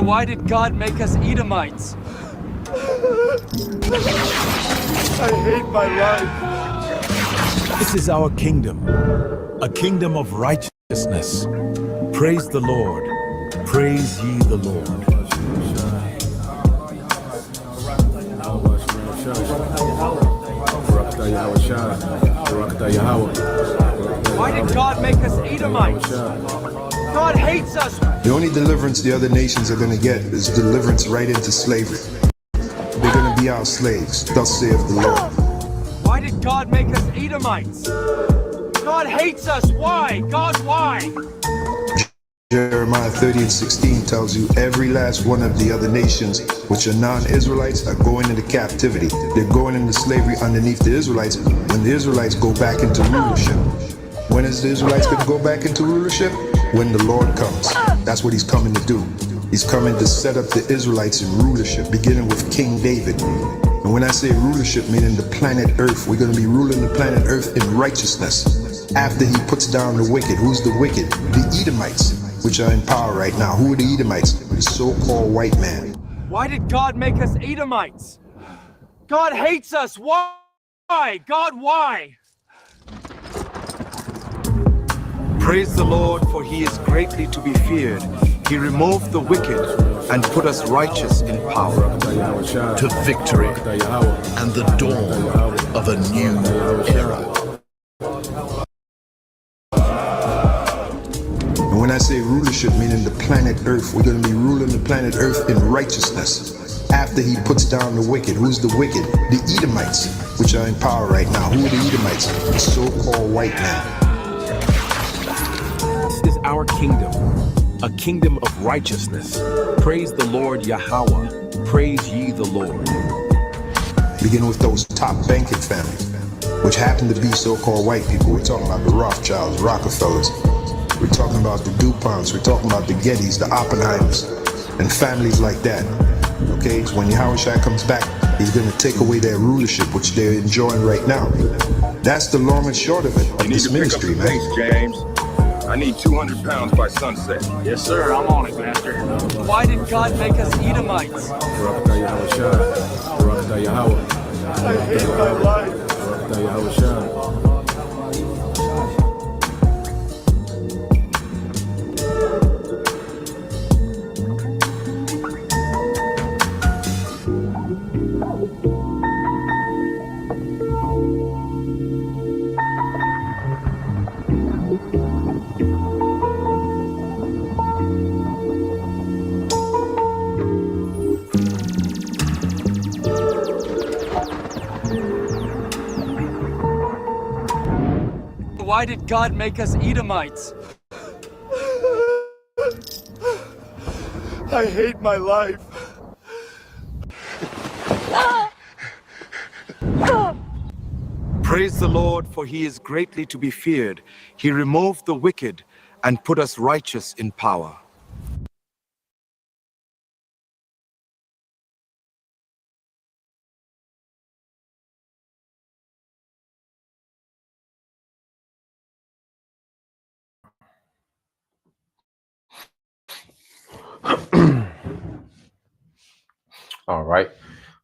Why did God make us Edomites? I hate my life. This is our kingdom, a kingdom of righteousness. Praise the Lord. Praise ye the Lord. Why did God make us Edomites? God hates us. The only deliverance the other nations are going to get is deliverance right into slavery. They're going to be our slaves, thus saith the Lord. Why did God make us Edomites? God hates us. Why? God, why? Jeremiah 30:16 tells you every last one of the other nations, which are non-Israelites, are going into captivity. They're going into slavery underneath the Israelites when the Israelites go back into rulership. When is the Israelites going to go back into rulership? When the Lord comes. That's what he's coming to do. He's coming to set up the Israelites in rulership, beginning with King David. And when I say rulership, meaning the planet Earth, we're going to be ruling the planet Earth in righteousness. After he puts down the wicked. Who's the wicked? The Edomites, which are in power right now. Who are the Edomites? The so-called white man. Why did God make us Edomites? God hates us. Why? God, why? Praise the Lord, for he is greatly to be feared. He removed the wicked and put us righteous in power. To victory and the dawn of a new era. And when I say rulership, meaning the planet Earth, we're going to be ruling the planet Earth in righteousness. After he puts down the wicked. Who's the wicked? The Edomites, which are in power right now. Who are the Edomites? The so-called white man. This is our kingdom, a kingdom of righteousness. Praise the Lord Yahweh. Praise ye the Lord. Beginning with those top banking families, which happen to be so-called white people. We're talking about the Rothschilds, Rockefellers. We're talking about the DuPonts. We're talking about the Gettys, the Oppenheimers, and families like that. Okay, so when Yahushua comes back, he's going to take away their rulership, which they're enjoying right now. That's the long and short of it, of this ministry, man. Pace, James. I need 200 pounds by sunset. Yes, sir. I'm on it, master. Why did God make us Edomites? I hate my life. Why did God make us Edomites? I hate my life. Praise the Lord, for he is greatly to be feared. He removed the wicked and put us righteous in power. All right.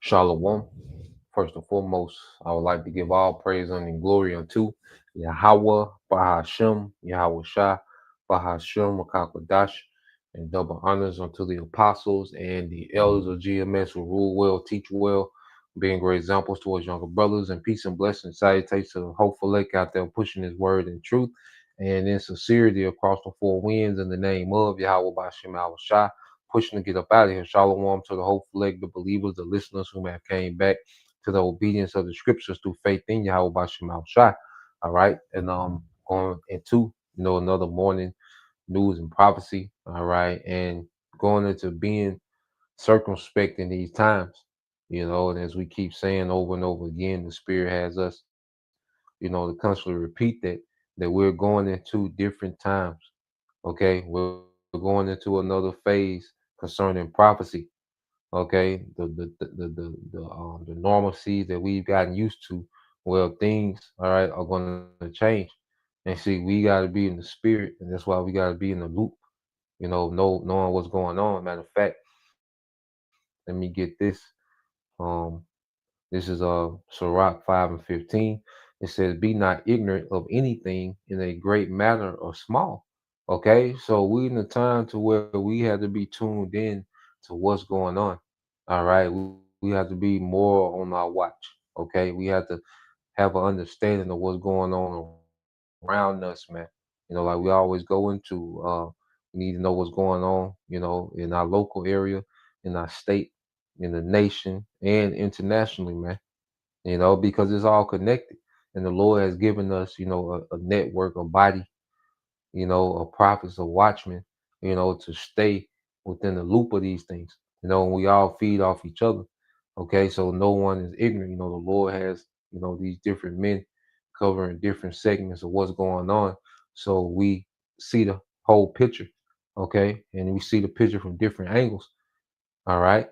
Shalom. First and foremost, I would like to give all praise and glory unto Yahweh, Bahashem, Yahweh Shah, Bahashem, Makakwadash, and double honors unto the apostles and the elders of GMS who rule well, teach well, being great examples towards younger brothers, and peace and blessings, salutations to the hopeful lake out there pushing his word in truth and in sincerity across the four winds in the name of Yahweh, Bahashem, Yahweh Shah, pushing to get up out of here. Shalom to the hopeful lake, the believers, the listeners who have came back to the obedience of the scriptures through faith in Yahweh Bashem Al Shai. All right. And going into another morning news and prophecy. All right. And going into being circumspect in these times. And as we keep saying over and over again, the spirit has us, to constantly repeat that we're going into different times. Okay, we're going into another phase concerning prophecy. Okay, the normalcy that we've gotten used to, well, things, all right, are going to change. And see, we got to be in the spirit, and that's why we got to be in the loop, knowing what's going on. Matter of fact, Let me get this. Um, this is Sirach 5 and 15. It says, "Be not ignorant of anything in a great matter or small." Okay, so we in a time to where we have to be tuned in to what's going on. All right, we have to be more on our watch. Okay, we have to have an understanding of what's going on around us, man. Like we always go into, we need to know what's going on, in our local area, in our state, in the nation, and internationally, man. Because it's all connected. And the Lord has given us, a network, a body, of prophets, of watchmen, to stay within the loop of these things. And we all feed off each other. Okay, so no one is ignorant. The Lord has, these different men covering different segments of what's going on. So we see the whole picture. Okay, and we see the picture from different angles. All right.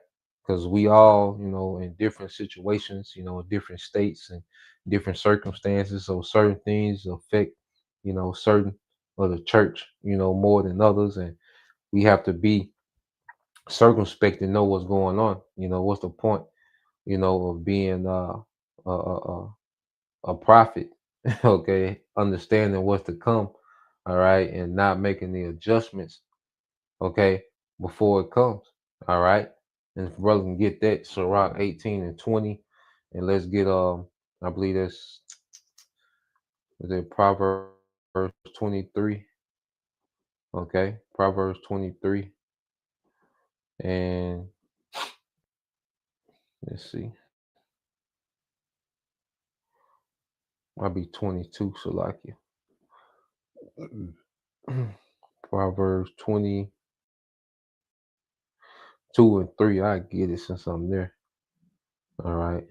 Because we all, in different situations, in different states and different circumstances. So certain things affect, certain of the church, more than others. And we have to be circumspect and know what's going on. What's the point, of being a prophet, okay, understanding what's to come, all right, and not making the adjustments, okay, before it comes. All right. And if brother can get that, Sirach 18 and 20. And let's get I believe that's is it Proverbs 23. Okay. Proverbs 23. And let's see. Might be 22, so like you. Proverbs 22 and 3. I get it since I'm there. All right.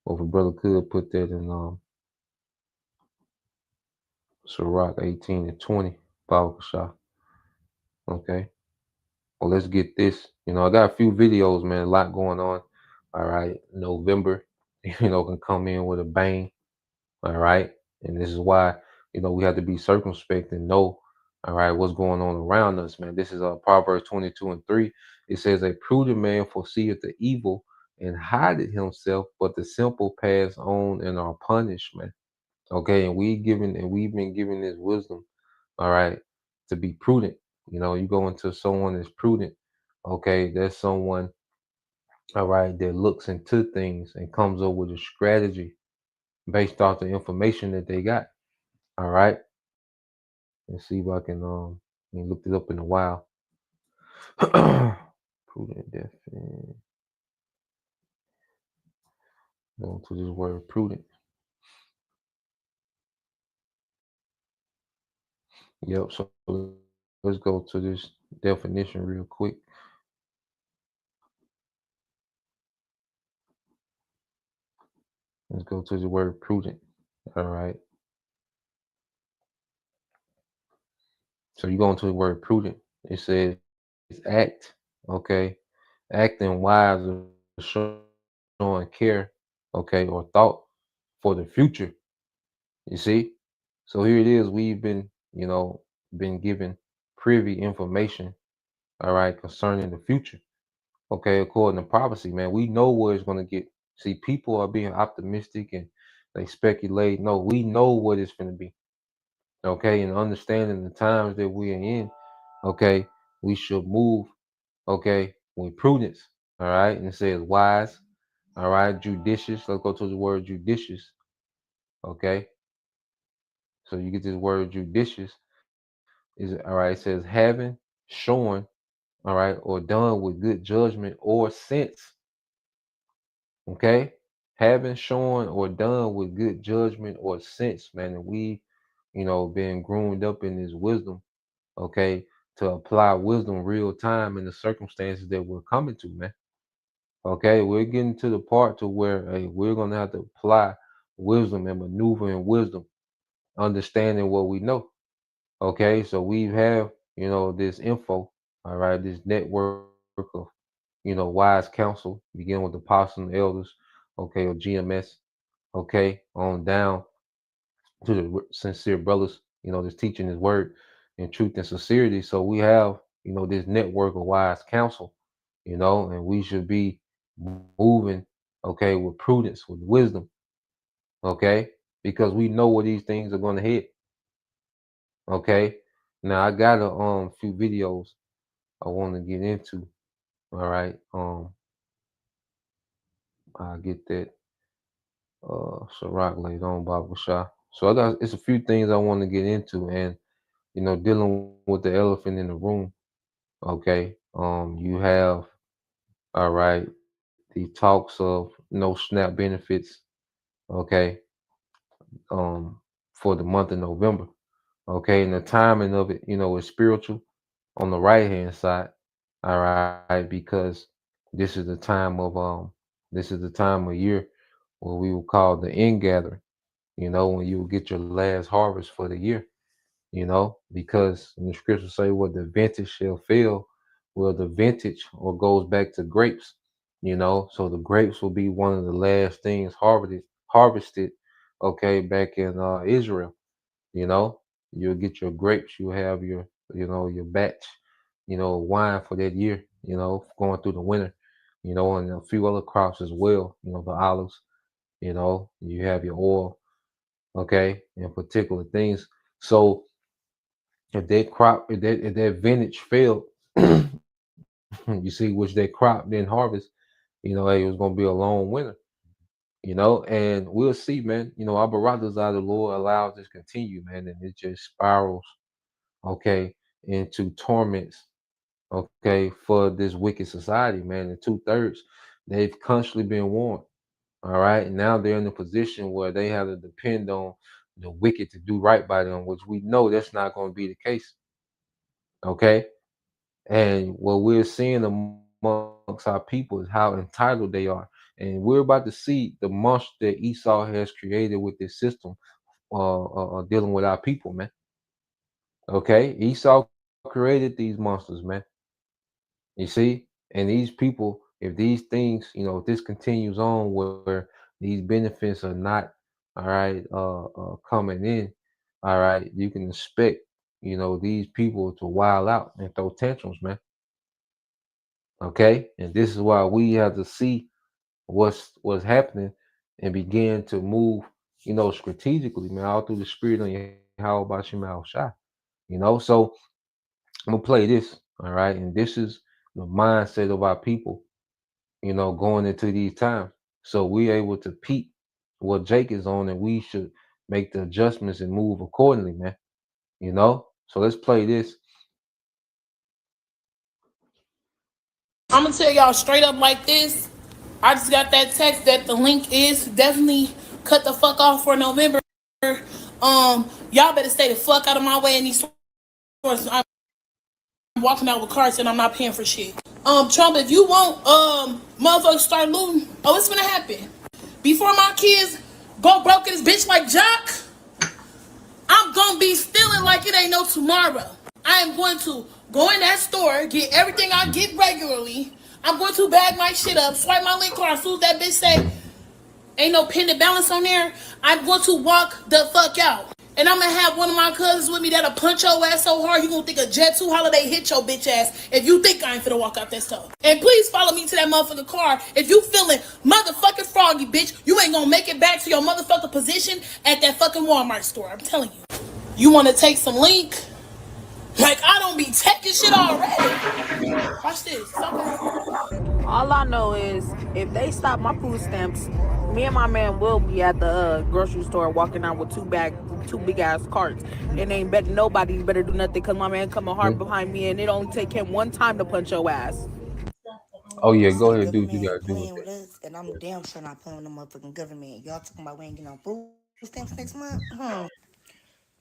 Or if a brother could put that in Sirach 18 and 20. Bible Shah. Okay. Well, let's get this. I got a few videos, man. A lot going on. All right. November, can come in with a bang. All right. And this is why, we have to be circumspect and know, all right, what's going on around us, man. This is Proverbs 22 and 3. It says, "A prudent man foreseeth the evil and hideth himself, but the simple pass on and are punished, man." Okay. And we've been given this wisdom, all right, to be prudent. You go into someone that's prudent, okay, there's someone, all right, that looks into things and comes up with a strategy based off the information that they got. All right. Let's see if I can look it up in a while. Prudent definitely. Going to this word prudent. Yep, so let's go to this definition real quick. Let's go to the word prudent. All right. So you go into the word prudent. It says act, okay, acting wise or showing care, okay, or thought for the future. You see? So here it is. We've been given privy information, all right, concerning the future. Okay, according to prophecy, man, we know where it's gonna get. See, people are being optimistic and they speculate. No, we know what it's gonna be. Okay, and understanding the times that we are in, okay, we should move, okay, with prudence, all right, and it says wise, all right, judicious. Let's go to the word judicious, okay. So you get this word judicious is all right. It says having, showing, all right, or done with good judgment or sense, okay, having, showing, or done with good judgment or sense, man, and we, been groomed up in this wisdom, okay, to apply wisdom real time in the circumstances that we're coming to, man. Okay, we're getting to the part to where hey, we're gonna have to apply wisdom and maneuver in wisdom, understanding what we know. Okay, so we have, this info, all right, this network of, wise counsel, beginning with the apostles and elders, okay, or GMS, okay, on down to the sincere brothers, that's teaching his word in truth and sincerity. So we have, this network of wise counsel, you know, and we should be moving, okay, with prudence, with wisdom, okay, because we know where these things are going to hit, okay. Now I got a few videos I want to get into. All right, I get that. Ciroc later on, Baba Shah. So I got it's a few things I want to get into, and dealing with the elephant in the room. Okay, you have, all right, the talks of no SNAP benefits. Okay, um, for the month of November. Okay, and the timing of it, is spiritual on the right hand side. All right, because this is the time of this is the time of year what we will call the end gathering. When you will get your last harvest for the year. Because when the scriptures say, "What the vintage shall fail," well, the vintage or goes back to grapes. So the grapes will be one of the last things harvested. Okay, back in Israel. You know, you'll get your grapes. You have your batch. Wine for that year. Going through the winter. And a few other crops as well. The olives. You have your oil, okay, and particular things. So if that vintage failed, you see, which that crop didn't harvest, hey, it was gonna be a long winter, and we'll see, man. Our brothers out of the Lord allows this continue, man, and it just spirals, okay, into torments, okay, for this wicked society, man. And 2/3, they've constantly been warned. All right. And now they're in a position where they have to depend on the wicked to do right by them, which we know that's not going to be the case. Okay. And what we're seeing amongst our people is how entitled they are. And we're about to see the monster that Esau has created with this system dealing with our people, man. Okay. Esau created these monsters, man. You see? And these people, if these things, if this continues on where these benefits are not, all right, coming in, all right, you can expect, these people to wild out and throw tantrums, man. Okay. And this is why we have to see what's happening and begin to move, strategically, man, all through the spirit on your how about your mouth shot. So I'm gonna play this, all right, and this is the mindset of our people, going into these times. So we're able to peep what Jake is on, and we should make the adjustments and move accordingly, man. So let's play this. I'm gonna tell y'all straight up like this. I just got that text that the link is definitely cut the fuck off for November. Y'all better stay the fuck out of my way in these stores. I'm walking out with carts and I'm not paying for shit. Trump, if you want motherfuckers start looting, it's gonna happen. Before my kids go broke in this bitch like Jock, I'm gonna be stealing like it ain't no tomorrow. I am going to go in that store, get everything I get regularly. I'm going to bag my shit up, swipe my link card. As soon as that bitch say ain't no pending balance on there, I'm going to walk the fuck out. And I'm gonna have one of my cousins with me that'll punch your ass so hard you gonna think a Jet 2 holiday hit your bitch ass if you think I ain't finna walk out that store. And please follow me to that motherfucking car if you feeling motherfucking froggy, bitch. You ain't gonna make it back to your motherfucking position at that fucking Walmart store. I'm telling you. You wanna take some link? Like I don't be taking shit already. Watch this. It's okay. All I know is if they stop my food stamps, me and my man will be at the grocery store walking out with two big ass carts, and ain't bet nobody better do nothing because my man coming hard behind me, and it only take him one time to punch your ass. Oh yeah, go ahead, do what you gotta do playing with us, and I'm damn sure not playing with the motherfucking government. Y'all talking about we ain't getting no food stamps next month?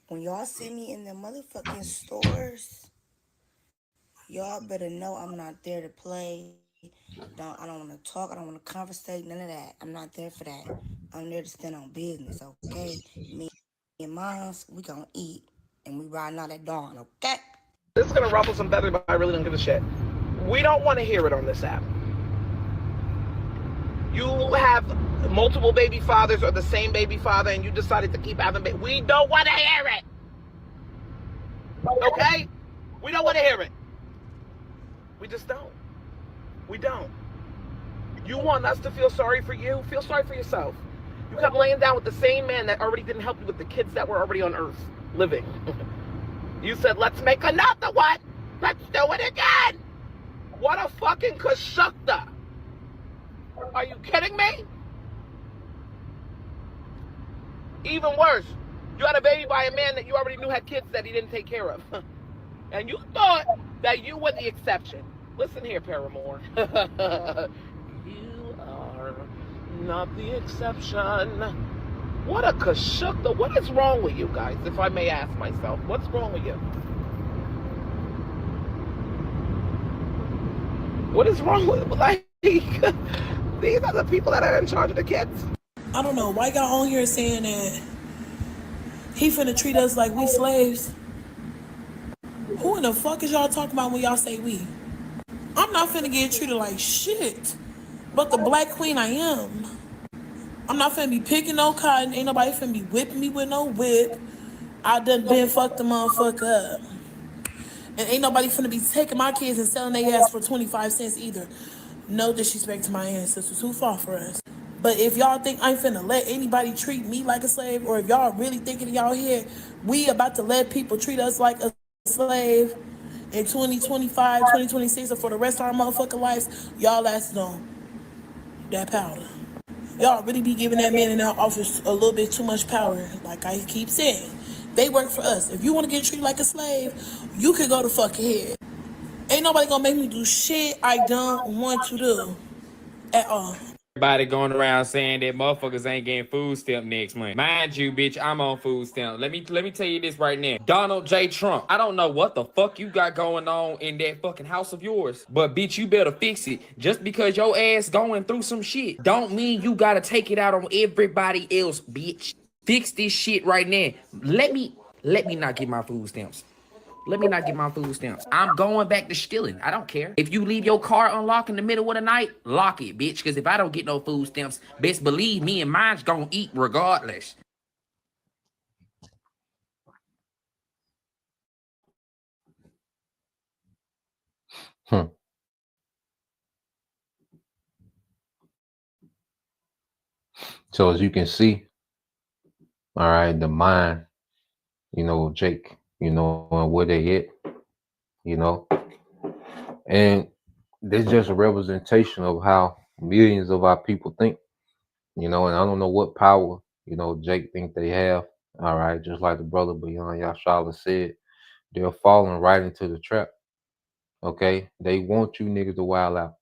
When y'all see me in the motherfucking stores, y'all better know I'm not there to play. I don't want to talk. I don't want to conversate. None of that. I'm not there for that. I'm there to stand on business. Okay, me and Miles, we gonna eat and we riding out at dawn. Okay. This is gonna ruffle some feathers, but I really don't give a shit. We don't want to hear it on this app. You have multiple baby fathers or the same baby father, and you decided to keep having baby. We don't want to hear it. Okay? We don't want to hear it. We just don't. We don't. You want us to feel sorry for you? Feel sorry for yourself. You kept laying down with the same man that already didn't help you with the kids that were already on earth living. You said, let's make another one. Let's do it again. What a fucking kashukta. Are you kidding me? Even worse, you had a baby by a man that you already knew had kids that he didn't take care of. And you thought that you were the exception. Listen here, Paramore. You are not the exception. What a kashukta. What is wrong with you guys, if I may ask myself? What's wrong with you? What is wrong with, like, these are the people that are in charge of the kids. I don't know why y'all on here saying that he finna treat us like we slaves. Who in the fuck is y'all talking about when y'all say we? I'm not finna get treated like shit, but the black queen I am. I'm not finna be picking no cotton. Ain't nobody finna be whipping me with no whip. I done been fucked the motherfucker up. And ain't nobody finna be taking my kids and selling their ass for 25 cents either. No disrespect to my ancestors who fought for us. But if y'all think I'm finna let anybody treat me like a slave, or if y'all really thinking in y'all head, we about to let people treat us like a slave in 2025, 2026, or for the rest of our motherfucking lives, y'all lasted on that powder. Y'all really be giving that man in that office a little bit too much power. Like I keep saying, they work for us. If you want to get treated like a slave, you can go to fuck ahead. Ain't nobody gonna make me do shit I don't want to do at all. Everybody going around saying that motherfuckers ain't getting food stamp next month. Mind you, bitch, I'm on food stamp. Let me tell you this right now. Donald J. Trump, I don't know what the fuck you got going on in that fucking house of yours, but bitch, you better fix it. Just because your ass going through some shit don't mean you gotta take it out on everybody else, bitch. Fix this shit right now. Let me not get my food stamps. Let me not get my food stamps. I'm going back to stealing. I don't care. If you leave your car unlocked in the middle of the night, lock it, bitch. Because if I don't get no food stamps, best believe me and mine's gonna eat regardless. So as you can see, all right, the mind, of Jake, and where they hit, and this just a representation of how millions of our people think, and I don't know what power, Jake think they have, all right, just like the brother Beyond Yashala said, they're falling right into the trap, okay? They want you niggas to wild out,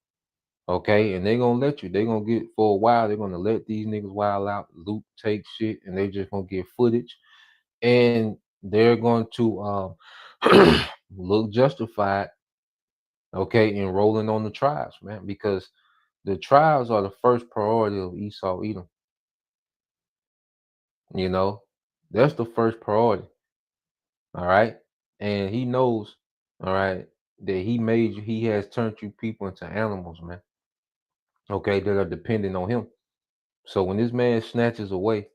okay? And they gonna let you, they gonna get, for a while, they're gonna let these niggas wild out, loot, take shit, and they just gonna get footage, and they're going to look justified, okay, in rolling on the tribes, man, because the tribes are the first priority of Esau Edom. That's the first priority. All right. And he knows, all right, that he has turned you people into animals, man. Okay, that are dependent on him. So when this man snatches away,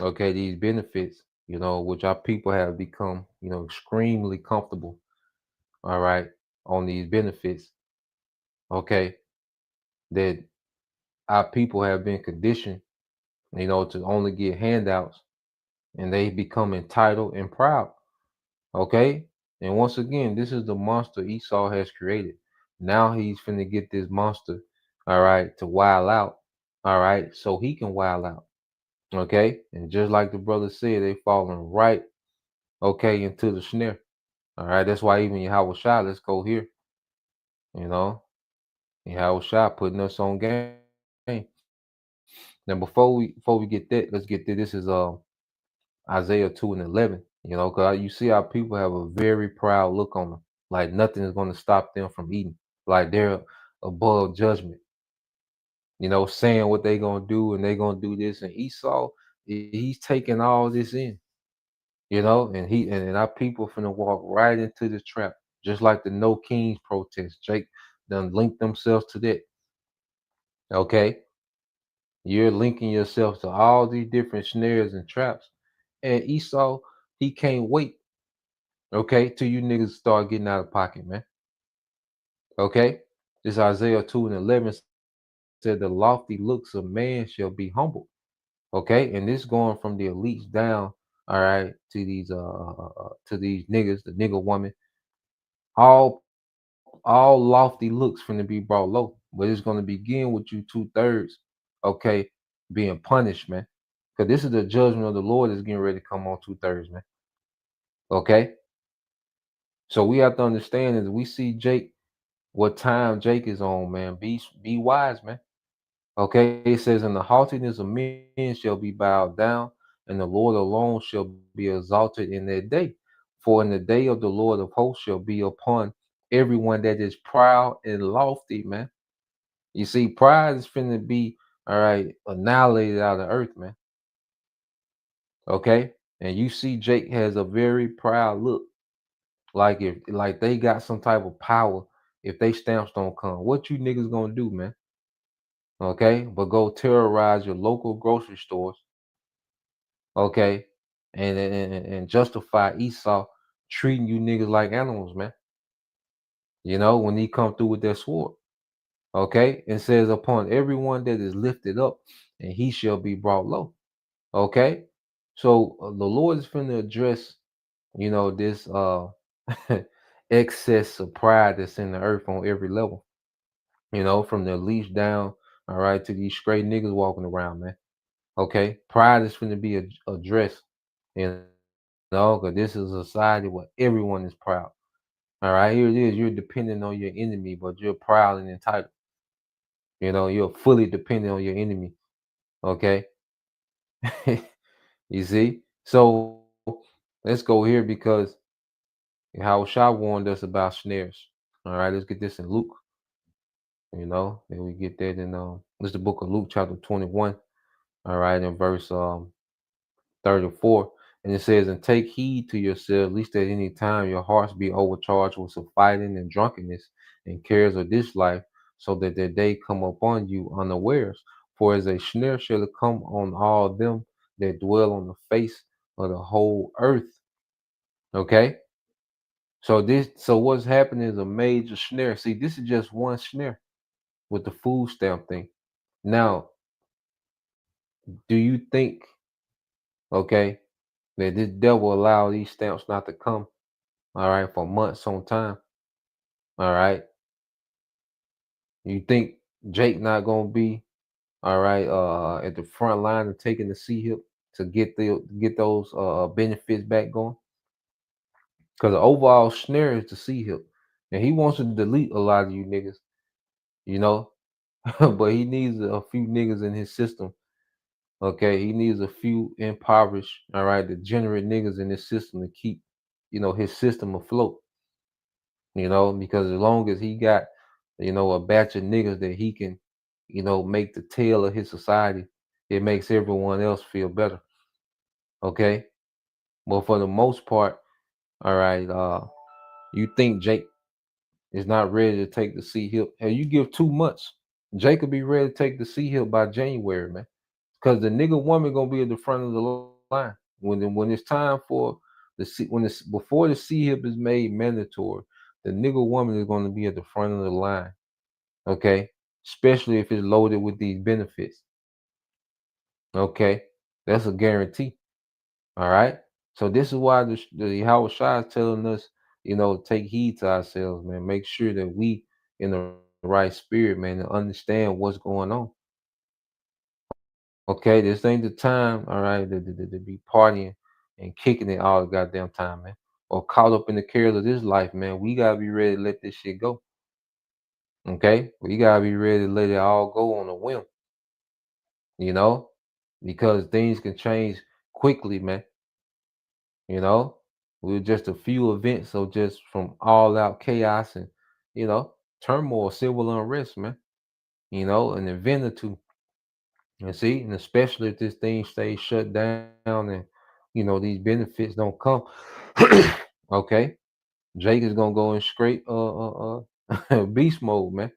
okay, these benefits, which our people have become, extremely comfortable, all right, on these benefits, okay, that our people have been conditioned, to only get handouts, and they become entitled and proud, okay? And once again, this is the monster Esau has created. Now he's finna get this monster, all right, to wild out, all right, so he can wild out, okay? And just like the brother said, they falling right, okay, into the snare, all right? That's why even Yahweh Shai, let's go here, Yahweh Shai putting us on game. Now before we get that, let's get this. This is Isaiah 2:11. Because you see how people have a very proud look on them, like nothing is going to stop them from eating, like they're above judgment. Saying what they gonna do and they gonna do this. And Esau, he's taking all this in, and and our people finna walk right into the trap, just like the No Kings protest. Jake done linked themselves to that. Okay. You're linking yourself to all these different snares and traps. And Esau, he can't wait, okay, till you niggas start getting out of pocket, man. Okay? This Isaiah 2:11 said, "The lofty looks of man shall be humbled." Okay, and this going from the elites down, all right, to these niggas, the nigga woman, all lofty looks finna be brought low, but it's gonna begin with you 2/3, okay, being punished, man, because this is the judgment of the Lord is getting ready to come on 2/3, man. Okay, so we have to understand as we see Jake, what time Jake is on, man. Be wise, man. Okay, it says, "And the haughtiness of men shall be bowed down, and the Lord alone shall be exalted in that day. For in the day of the Lord of hosts shall be upon everyone that is proud and lofty," man. You see, pride is finna be, all right, annihilated out of earth, man. Okay, and you see, Jake has a very proud look, like if like they got some type of power. If they stamps don't come, what you niggas gonna do, man? Okay, but go terrorize your local grocery stores, okay, and justify Esau treating you niggas like animals, man. You know, when he come through with that sword, okay, it says, "Upon everyone that is lifted up, and he shall be brought low." Okay, so the Lord is finna address, this excess of pride that's in the earth on every level. From the least down, all right, to these straight niggas walking around, man. Okay, pride is going to be addressed, because this is a society where everyone is proud. All right, here it is. You're dependent on your enemy, but you're proud and entitled. You're fully dependent on your enemy. Okay, you see. So let's go here because how Shah warned us about snares. All right, let's get this in Luke. Then we get that in this is the book of Luke, chapter 21. All right, in verse 34. And it says, "And take heed to yourselves, lest at any time your hearts be overcharged with some fighting and drunkenness and cares of this life, so that the day come upon you unawares. For as a snare shall it come on all them that dwell on the face of the whole earth." Okay? So what's happening is a major snare. See, this is just one snare with the food stamp thing. Now, do you think, okay, that this devil allow these stamps not to come, all right, for months on time? All right. You think Jake not gonna be all right at the front line of taking the C hip to get those benefits back going? Because the overall snare is the C hip. And he wants to delete a lot of you niggas, you know, but he needs a few niggas in his system. Okay, he needs a few impoverished, all right, degenerate niggas in his system to keep, his system afloat. Because as long as he got, a batch of niggas that he can, make the tail of his society, it makes everyone else feel better. Okay. But for the most part, all right, you think Jake is not ready to take the C hip. And you give 2 months, Jake will be ready to take the C hip by January, man. Because the nigga woman gonna be at the front of the line. When it's time for the C, when it's before the C hip is made mandatory, the nigga woman is gonna be at the front of the line. Okay, especially if it's loaded with these benefits. Okay, that's a guarantee. All right. So this is why the Howard Shah is telling us, take heed to ourselves, man. Make sure that we in the right spirit, man, and understand what's going on. Okay, this ain't the time, all right, to be partying and kicking it all the goddamn time, man. Or caught up in the cares of this life, man. We gotta be ready to let this shit go. Okay? We gotta be ready to let it all go on a whim, you know? Because things can change quickly, man. You know? We're just a few events of just from all out chaos and, turmoil, civil unrest, man. An event or two. And see, and especially if this thing stays shut down and these benefits don't come. Okay, Jake is gonna go in straight beast mode, man.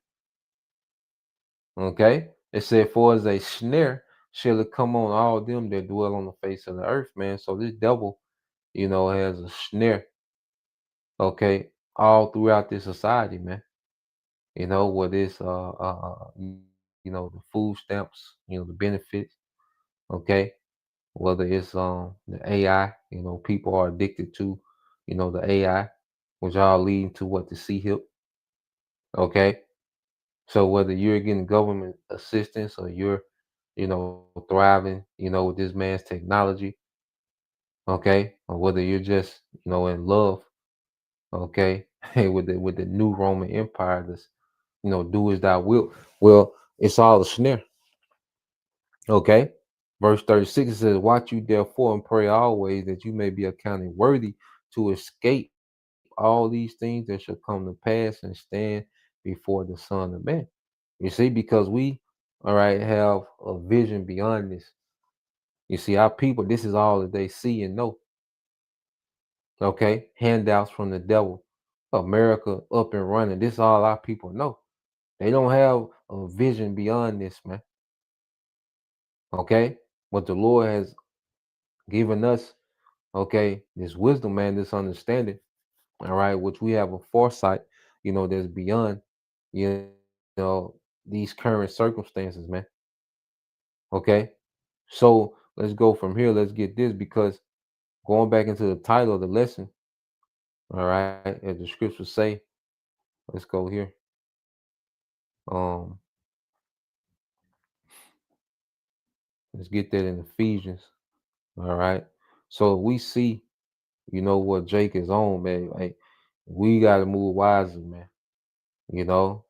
Okay, it said, "For as a snare shall it come on all them that dwell on the face of the earth," man. So this devil, has a snare, okay, all throughout this society, man. What is the food stamps, the benefits, okay? Whether it's the AI, people are addicted to, the AI, which all leading to what the C hip, okay? So whether you're getting government assistance or you're, thriving, with this man's technology, okay, or whether you're just, in love, okay, with the new Roman Empire that's, do as thou wilt. Well, it's all a snare. Okay. Verse 36 says, watch you therefore and pray always that you may be accounted worthy to escape all these things that shall come to pass and stand before the Son of Man. You see, because we, all right, have a vision beyond this. You see, our people, this is all that they see and know. Okay. Handouts from the devil. America up and running. This is all our people know. They don't have a vision beyond this, man. Okay. But the Lord has given us, okay, this wisdom, man, this understanding, all right, which we have a foresight, that's beyond, you these current circumstances, man. Okay. So let's go from here. Let's get this because going back into the title of the lesson, all right, as the scriptures say, let's go here. Um, let's get that in Ephesians. All right. So we see, what Jake is on, man. Like we gotta move wisely, man.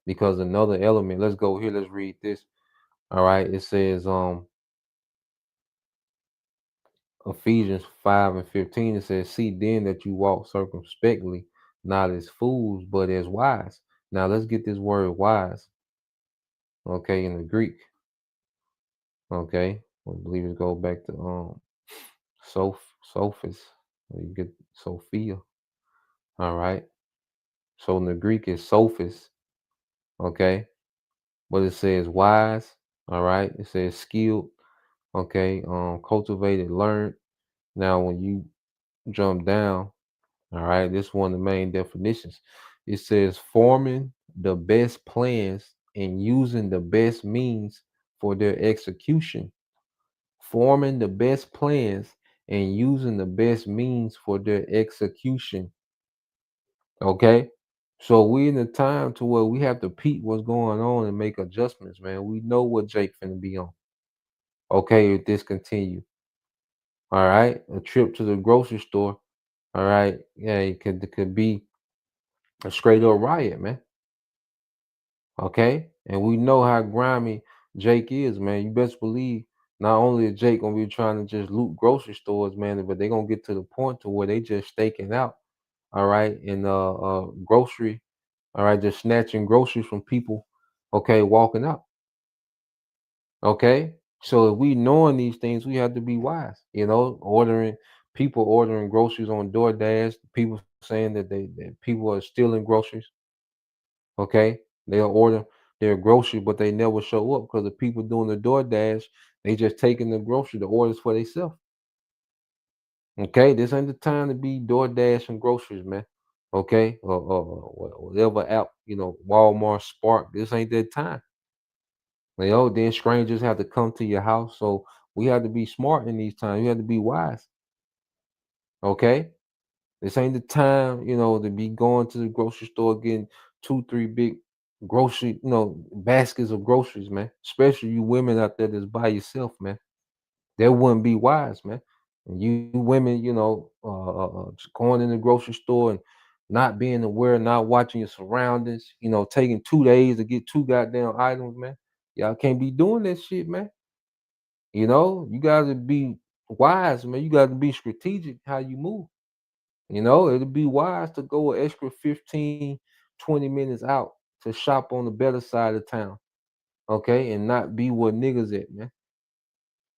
Because another element, let's go here, let's read this. All right, it says Ephesians 5 and 15, it says, see then that you walk circumspectly, not as fools, but as wise. Now let's get this word wise, okay, in the Greek. Okay, I believe it go back to sophis. You get Sophia. All right. So in the Greek is sophis, okay, but it says wise, all right, it says skilled, okay, cultivated, learned. Now, when you jump down, all right, this is one of the main definitions. It says forming the best plans and using the best means for their execution. Forming the best plans and using the best means for their execution. Okay. So we in the time to where we have to peep what's going on and make adjustments, man. We know what Jake finna be on. Okay, if this continue. All right, a trip to the grocery store. All right, yeah, it could be a straight up riot, man. Okay, and we know how grimy Jake is, man. You best believe not only is Jake gonna be trying to just loot grocery stores, man, but they gonna get to the point to where they just staking out. All right, in grocery. All right, just snatching groceries from people. Okay, walking out. Okay. So if we knowing these things, we have to be wise. Ordering people ordering groceries on DoorDash, people saying that people are stealing groceries. Okay. They'll order their grocery, but they never show up because the people doing the DoorDash, they just taking the grocery, the orders for themselves. Okay, this ain't the time to be DoorDash and groceries, man. Okay, or whatever app, Walmart, Spark. This ain't that time. Then strangers have to come to your house. So we have to be smart in these times. You have to be wise. Okay. This ain't the time, to be going to the grocery store getting 2, 3 big grocery, baskets of groceries, man. Especially you women out there that's by yourself, man. That wouldn't be wise, man. And you women, just going in the grocery store and not being aware, not watching your surroundings, taking 2 days to get 2 goddamn items, man. Y'all can't be doing that shit, man. You gotta be wise, man. You gotta be strategic how you move. It'd be wise to go an extra 15, 20 minutes out to shop on the better side of town. Okay, and not be where niggas at, man.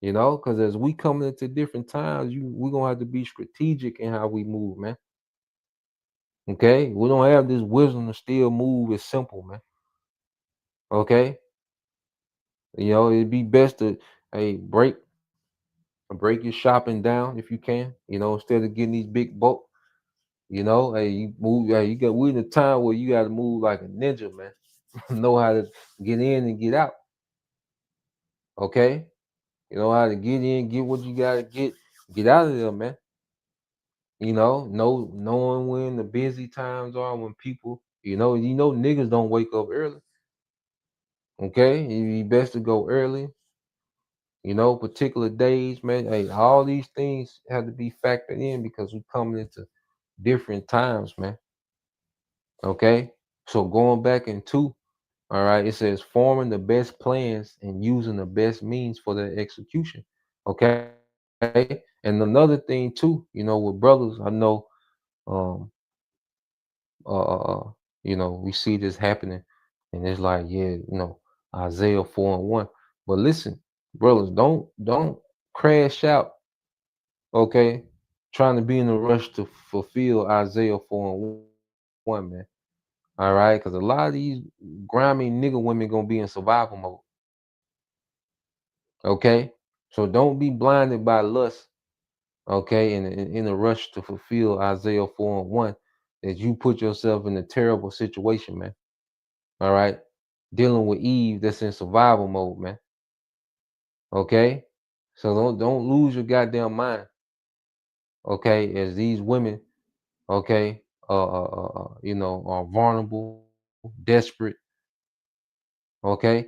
Because as we coming into different times, we're gonna have to be strategic in how we move, man. Okay, we don't have this wisdom to still move. It's simple, man. Okay, it'd be best to break your shopping down if you can. Instead of getting these big bulk. You move. Hey, you got. We're in a time where you got to move like a ninja, man. know how to get in and get out. Okay, you know how to get in, get what you gotta get out of there, man. Knowing when the busy times are, when people, niggas don't wake up early. Okay, you best to go early. Particular days, man. Hey, all these things have to be factored in because we're coming into different times, man. Okay, so going back into, all right, it says forming the best plans and using the best means for their execution. Okay, and another thing too, with brothers, I know, um, we see this happening, and it's like, yeah, Isaiah 4:1. But listen, brothers, don't crash out, okay, trying to be in a rush to fulfill Isaiah 4:1, man. All right, because a lot of these grimy nigga women gonna be in survival mode. Okay, so don't be blinded by lust. Okay, and in a rush to fulfill Isaiah 4:1, that you put yourself in a terrible situation, man. All right, dealing with Eve that's in survival mode, man. Okay, so don't lose your goddamn mind. Okay, as these women, okay, are vulnerable, desperate. Okay,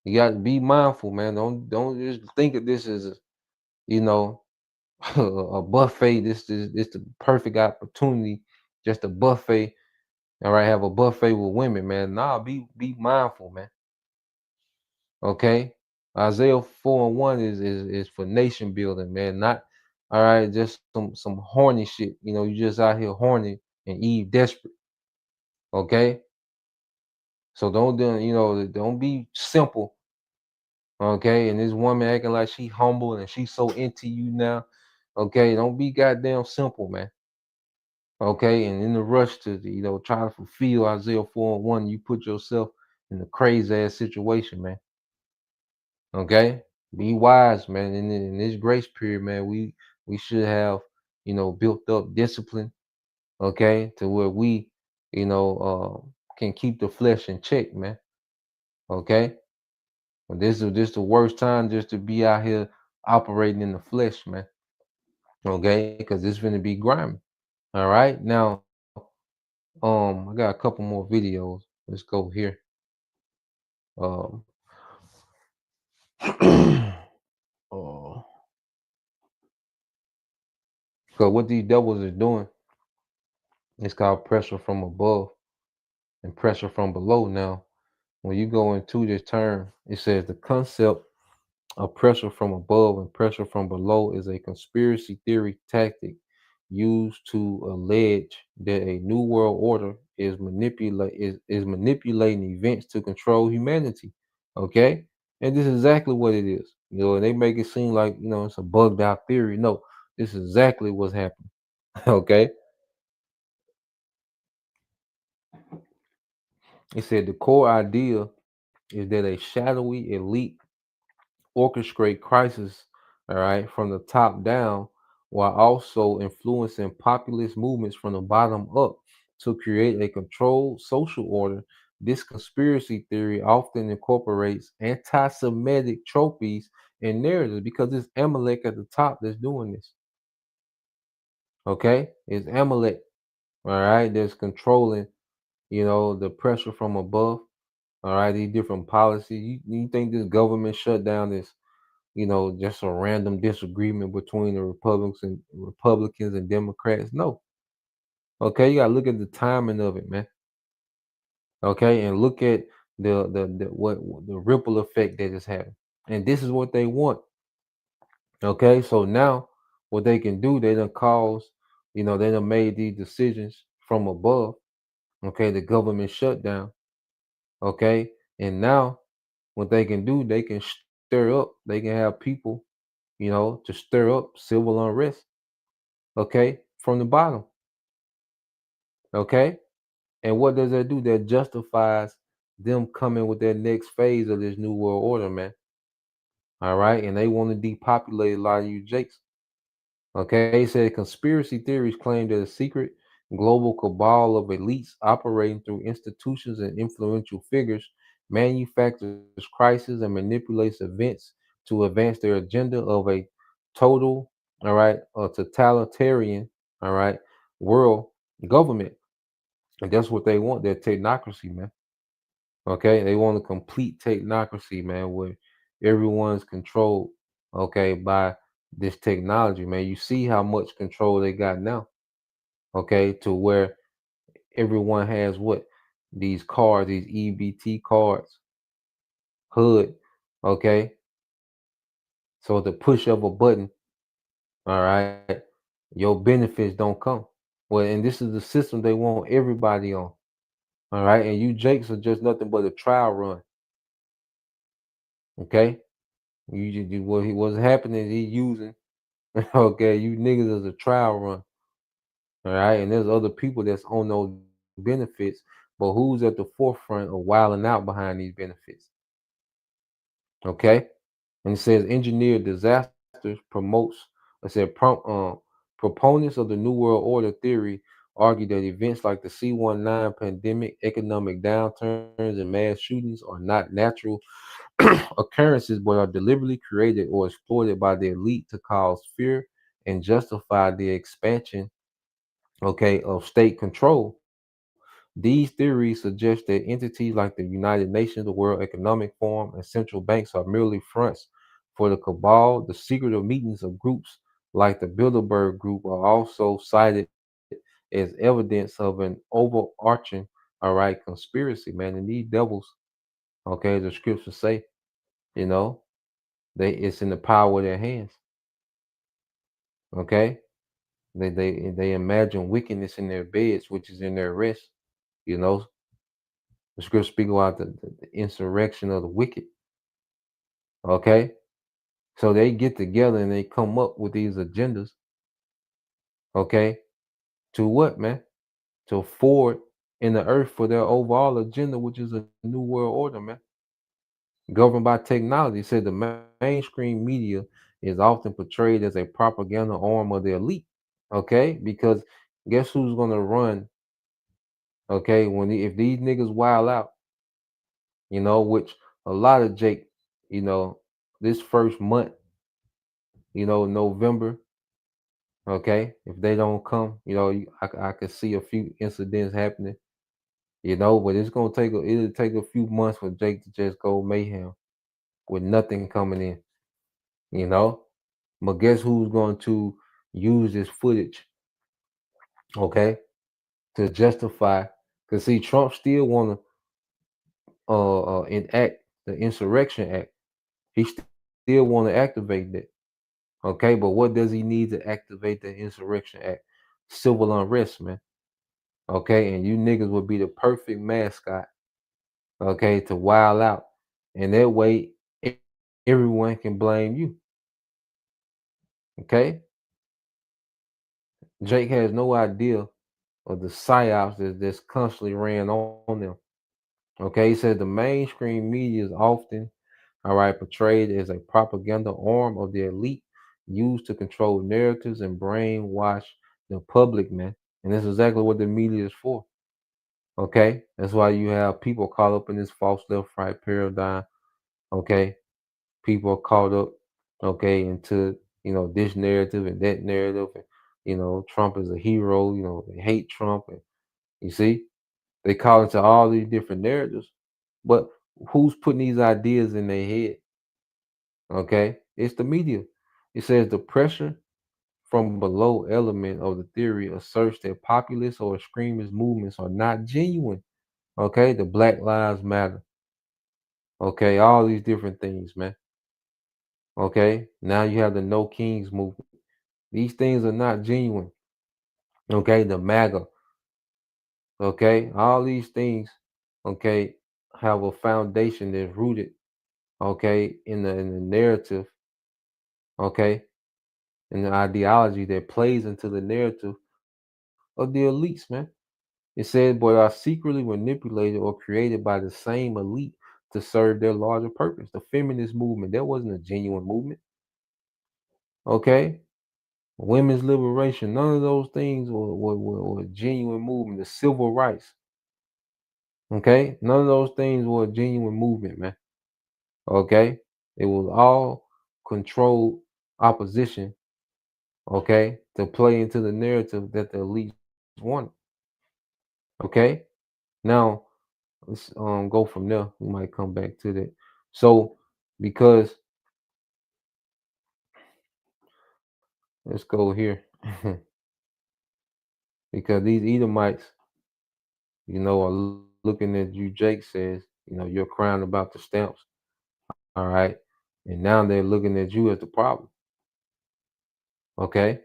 you got to be mindful, man. Don't just think of this as you know a buffet. This the perfect opportunity, just a buffet. All right, have a buffet with women, man. Nah, be mindful, man. Okay, Isaiah 4:1 is for nation building, man. Not all right, just some horny shit. You just out here horny and Eve desperate. Okay, so don't be simple. Okay, and this woman acting like she humble and she's so into you now. Okay, don't be goddamn simple, man. Okay, and in the rush to try to fulfill Isaiah 4:1, you put yourself in a crazy ass situation, man. Okay, be wise, man. In this grace period, man, we should have built up discipline. Okay, to where we can keep the flesh in check, man. Okay, but this the worst time just to be out here operating in the flesh, man. Okay, because it's gonna be grimy. All right, now I got a couple more videos. Let's go here. Um, uh, so what these devils are doing is called pressure from above and pressure from below. Now, when you go into this term, it says the concept of pressure from above and pressure from below is a conspiracy theory tactic used to allege that a new world order is manipulating events to control humanity. Okay, and this is exactly what it is. And they make it seem like it's a bugged out theory. No, this is exactly what's happening. Okay, it said the core idea is that a shadowy elite orchestrate crisis, all right, from the top down, while also influencing populist movements from the bottom up to create a controlled social order. This conspiracy theory often incorporates anti-Semitic tropes and narratives because it's Amalek at the top that's doing this. Okay, it's Amalek, all right, that's controlling, the pressure from above. All right, these different policies. You think this government shutdown is just a random disagreement between the Republicans and Democrats? No. Okay, you gotta look at the timing of it, man. Okay, and look at the ripple effect that it's having. And this is what they want. Okay, so now what they can do, they done cause, they done made these decisions from above. Okay, the government shutdown. Okay, and now what they can do, they can stir up, they can have people to stir up civil unrest, okay, from the bottom, okay? And what does that do? That justifies them coming with their next phase of this new world order, man. All right, and they want to depopulate a lot of you jakes. Okay, it said conspiracy theories claim that a secret global cabal of elites operating through institutions and influential figures manufactures crises and manipulates events to advance their agenda of a total, all right, a totalitarian, all right, world government. And that's what they want, their technocracy, man. Okay, they want a complete technocracy, man, where everyone's controlled, okay, by this technology, man. You see how much control they got now, okay, to where everyone has what these cards, these EBT cards, hood, okay. So the push of a button, all right, your benefits don't come. Well, and this is the system they want everybody on, all right. And you Jakes are just nothing but a trial run, okay. What he was happening, he using okay, you niggas as a trial run. All right. And there's other people that's on those benefits, but who's at the forefront of wilding out behind these benefits? Okay. And it says engineered disasters promotes, I said, proponents of the New World Order theory argue that events like the C-19 pandemic, economic downturns, and mass shootings are not natural occurrences, but are deliberately created or exploited by the elite to cause fear and justify the expansion, okay, of state control. These theories suggest that entities like the United Nations, the World Economic Forum, and central banks are merely fronts for the cabal. The secretive meetings of groups like the Bilderberg Group are also cited as evidence of an overarching, all right, conspiracy, man. And these devils, okay, the scriptures say, you know, it's in the power of their hands. Okay, they imagine wickedness in their beds, which is in their rest. You know, the scripture speak about the insurrection of the wicked. Okay, so they get together and they come up with these agendas. Okay, to what, man? To forward in the earth for their overall agenda, which is a new world order, man. Governed by technology. Said the mainstream media is often portrayed as a propaganda arm of the elite. Okay, because guess who's gonna run? Okay, if these niggas wild out, which a lot of Jake, this first month, November, okay, if they don't come, I could see a few incidents happening, but it'll take a few months for Jake to just go mayhem with nothing coming in, you know. But guess who's going to use this footage, okay, to justify? Because see, Trump still want to enact the Insurrection Act. He still want to activate that. Okay, but what does he need to activate the Insurrection Act? Civil unrest, man. Okay, and you niggas would be the perfect mascot, okay, to wild out. And that way everyone can blame you. Okay? Jake has no idea of the psyops that's constantly ran on them. Okay, he said the mainstream media is often, all right, portrayed as a propaganda arm of the elite used to control narratives and brainwash the public, man. And that's exactly what the media is for. Okay, that's why you have people caught up in this false left right paradigm. Okay, people are caught up, okay, into this narrative and that narrative, and Trump is a hero. They hate Trump, and you see, they call into all these different narratives. But who's putting these ideas in their head? Okay, it's the media. It says the pressure from below element of the theory asserts that populist or extremist movements are not genuine. Okay, the Black Lives Matter. Okay, all these different things, man. Okay, now you have the No Kings movement. These things are not genuine. Okay, the MAGA. Okay, all these things. Okay, have a foundation that's rooted. Okay, in the narrative. Okay, and the ideology that plays into the narrative of the elites, man. It said, but are secretly manipulated or created by the same elite to serve their larger purpose. The feminist movement, that wasn't a genuine movement. Okay. women's liberation, none of those things were genuine movement. The civil rights, okay, none of those things were a genuine movement, man. Okay, it was all controlled opposition, okay, to play into the narrative that the elites wanted. Okay, now let's go from there. We might come back to that. So because let's go here. Because these Edomites, are looking at you, Jake says, you're crying about the stamps. All right. And now they're looking at you as the problem. Okay.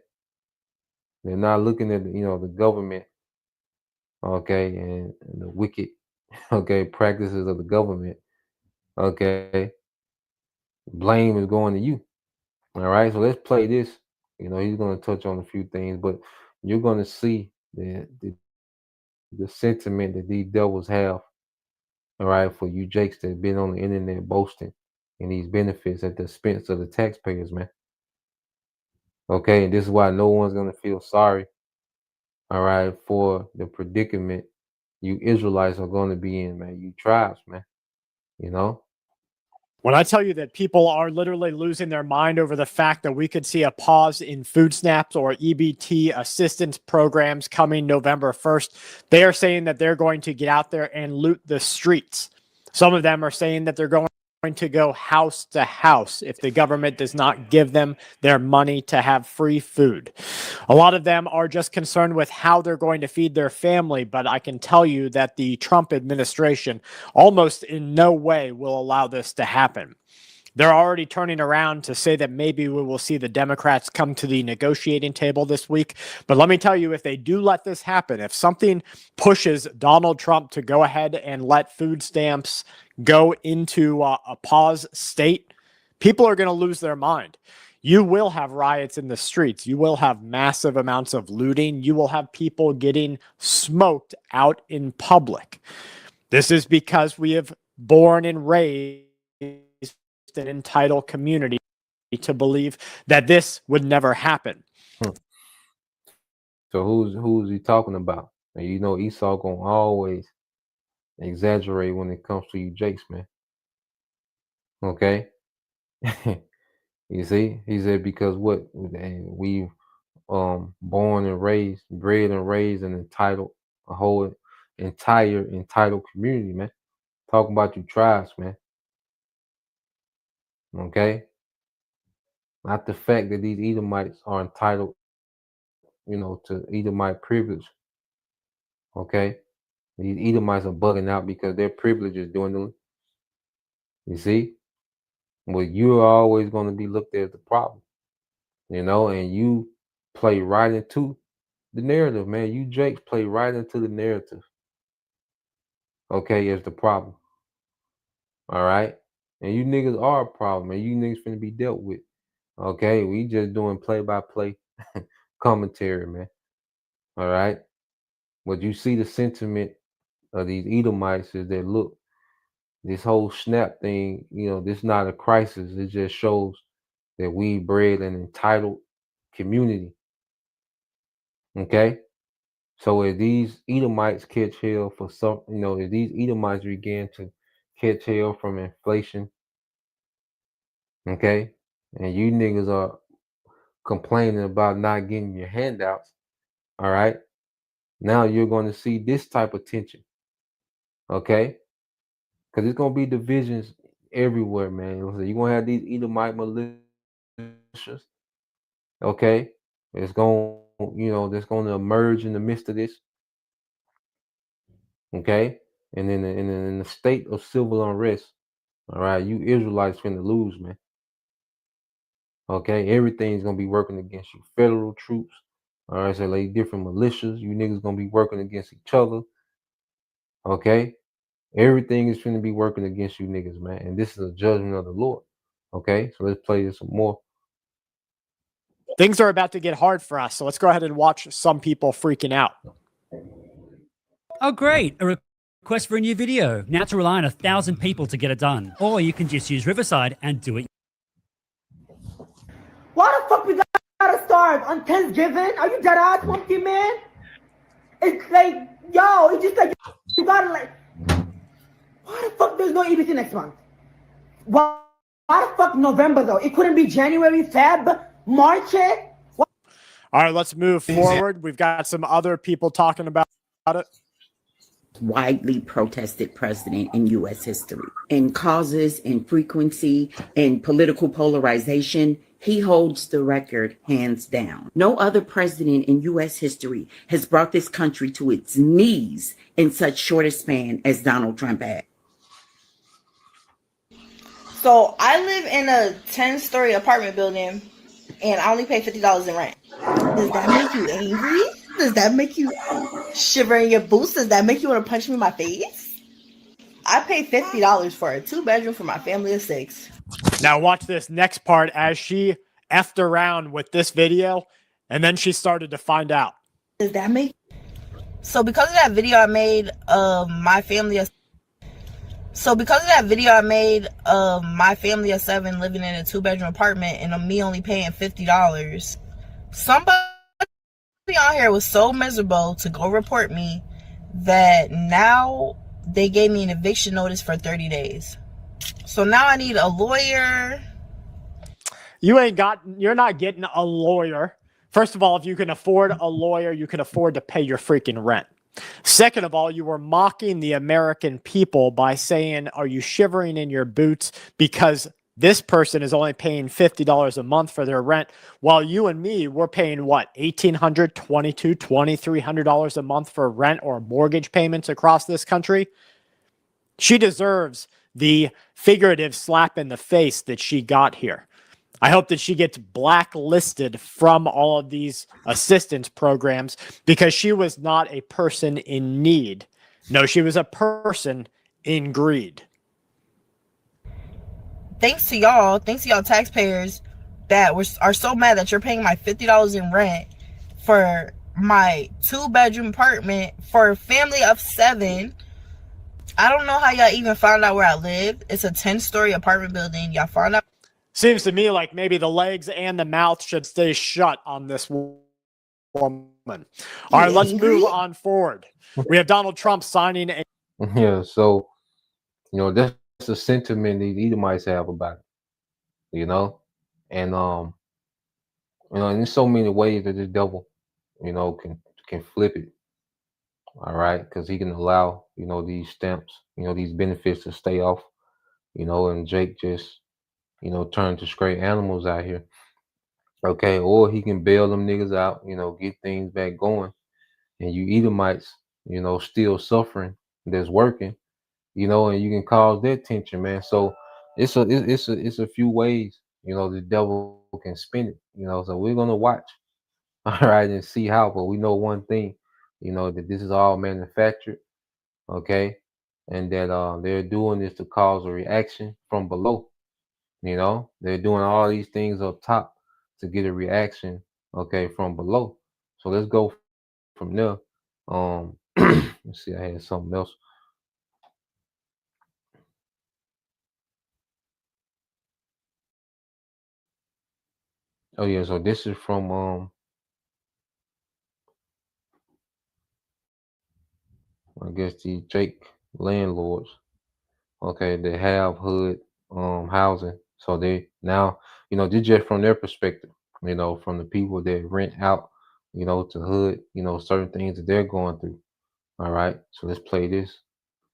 They're not looking at, the government, okay, and the wicked, okay, practices of the government. Okay. Blame is going to you. All right. So let's play this. He's going to touch on a few things, but you're going to see the sentiment that these devils have, all right, for you Jakes that have been on the internet boasting and these benefits at the expense of the taxpayers, man. Okay, and this is why no one's gonna feel sorry, all right, for the predicament you Israelites are gonna be in, man. You tribes, man. You know? When I tell you that people are literally losing their mind over the fact that we could see a pause in food snaps or EBT assistance programs coming November 1st, they are saying that they're going to get out there and loot the streets. Some of them are saying that they're going to go house to house if the government does not give them their money to have free food. A lot of them are just concerned with how they're going to feed their family, but I can tell you that the Trump administration almost in no way will allow this to happen. They're already turning around to say that maybe we will see the Democrats come to the negotiating table this week. But let me tell you, if they do let this happen, if something pushes Donald Trump to go ahead and let food stamps go into a pause state, people are going to lose their mind. You will have riots in the streets. You will have massive amounts of looting. You will have people getting smoked out in public. This is because we have born and raised an entitled community to believe that this would never happen. So who's he talking about? And Esau gonna always exaggerate when it comes to you Jakes, man. Okay. You see, he said because what we born and raised, bred and raised an entitled, a whole entire entitled community, man. Talking about you tribes, man. Okay. Not the fact that these Edomites are entitled, to Edomite privilege. Okay. These Edomites are bugging out because their privilege is dwindling. You see? But you're always going to be looked at as the problem. And you play right into the narrative, man. You Jakes play right into the narrative. Okay, as the problem. All right. And you niggas are a problem, and you niggas finna be dealt with. Okay, we just doing play-by-play commentary, man. All right. But you see the sentiment of these Edomites is that look, this whole snap thing, this not a crisis. It just shows that we bred an entitled community. Okay. So if these Edomites catch hell for some, if these Edomites begin to catch hell from inflation, okay, and you niggas are complaining about not getting your handouts, all right, now you're going to see this type of tension, okay, because it's going to be divisions everywhere, man. You're going to have these Edomite militias, okay, it's going, that's going to emerge in the midst of this, okay, and in the state of civil unrest, all right, you Israelites finna lose, man. Okay, everything's gonna be working against you. Federal troops, all right, so like different militias, you niggas gonna be working against each other. Okay, everything is gonna be working against you niggas, man. And this is a judgment of the Lord. Okay, so let's play this some more. Things are about to get hard for us, so let's go ahead and watch some people freaking out. Oh, great. A request for a new video. Now to rely on 1,000 people to get it done. Or you can just use Riverside and do it. Why the fuck we gotta starve on Thanksgiving? Are you dead ass monkey man? It's like, yo, it's just like you gotta like. Why the fuck there's no EBT next month? Why the fuck November though? It couldn't be January, Feb, March. All right, let's move forward. We've got some other people talking about it. Widely protested president in U.S. history. In causes, in frequency, in political polarization, he holds the record hands down. No other president in U.S. history has brought this country to its knees in such short a span as Donald Trump had. So I live in a 10-story apartment building and I only pay $50 in rent. Does that make you angry? Does that make you shiver in your boots? Does that make you want to punch me in my face? I pay $50 for a 2-bedroom for my family of 6. Now watch this next part as she effed around with this video, and then she started to find out. Does that make... So because of that video I made of my family of... my family of 7 living in a 2-bedroom apartment and me only paying $50, somebody on here was so miserable to go report me that now they gave me an eviction notice for 30 days. So now I need a lawyer. You're not getting a lawyer. First of all, if you can afford a lawyer, you can afford to pay your freaking rent. Second of all, you were mocking the American people by saying, are you shivering in your boots because this person is only paying $50 a month for their rent, while you and me, we're paying what, $1,800, $2,200, $2,300 a month for rent or mortgage payments across this country? She deserves the figurative slap in the face that she got here. I hope that she gets blacklisted from all of these assistance programs because she was not a person in need. No, she was a person in greed. Thanks to y'all taxpayers that are so mad that you're paying my $50 in rent for my 2-bedroom apartment for a family of 7. I don't know how y'all even found out where I live. It's a 10-story apartment building. Y'all found out. Seems to me like maybe the legs and the mouth should stay shut on this woman. All right, let's move on forward. We have Donald Trump signing a... Yeah, so, that's the sentiment these Edomites have about it, and and in so many ways that the devil, can flip it. All right, because he can allow these stamps, these benefits to stay off, and Jake just turn to straight animals out here. Okay, or he can bail them niggas out, get things back going, and you Edomites, still suffering that's working. And you can cause that tension, man. So it's a few ways, the devil can spin it, so we're gonna watch, all right, and see how. But we know one thing, that this is all manufactured, okay, and that they're doing this to cause a reaction from below. They're doing all these things up top to get a reaction, okay, from below. So let's go from there. Let's see, I had something else. Oh yeah, so this is from I guess the Jake landlords. Okay, they have hood housing. So they now, this just from their perspective, from the people that rent out, to hood, certain things that they're going through. All right, so let's play this.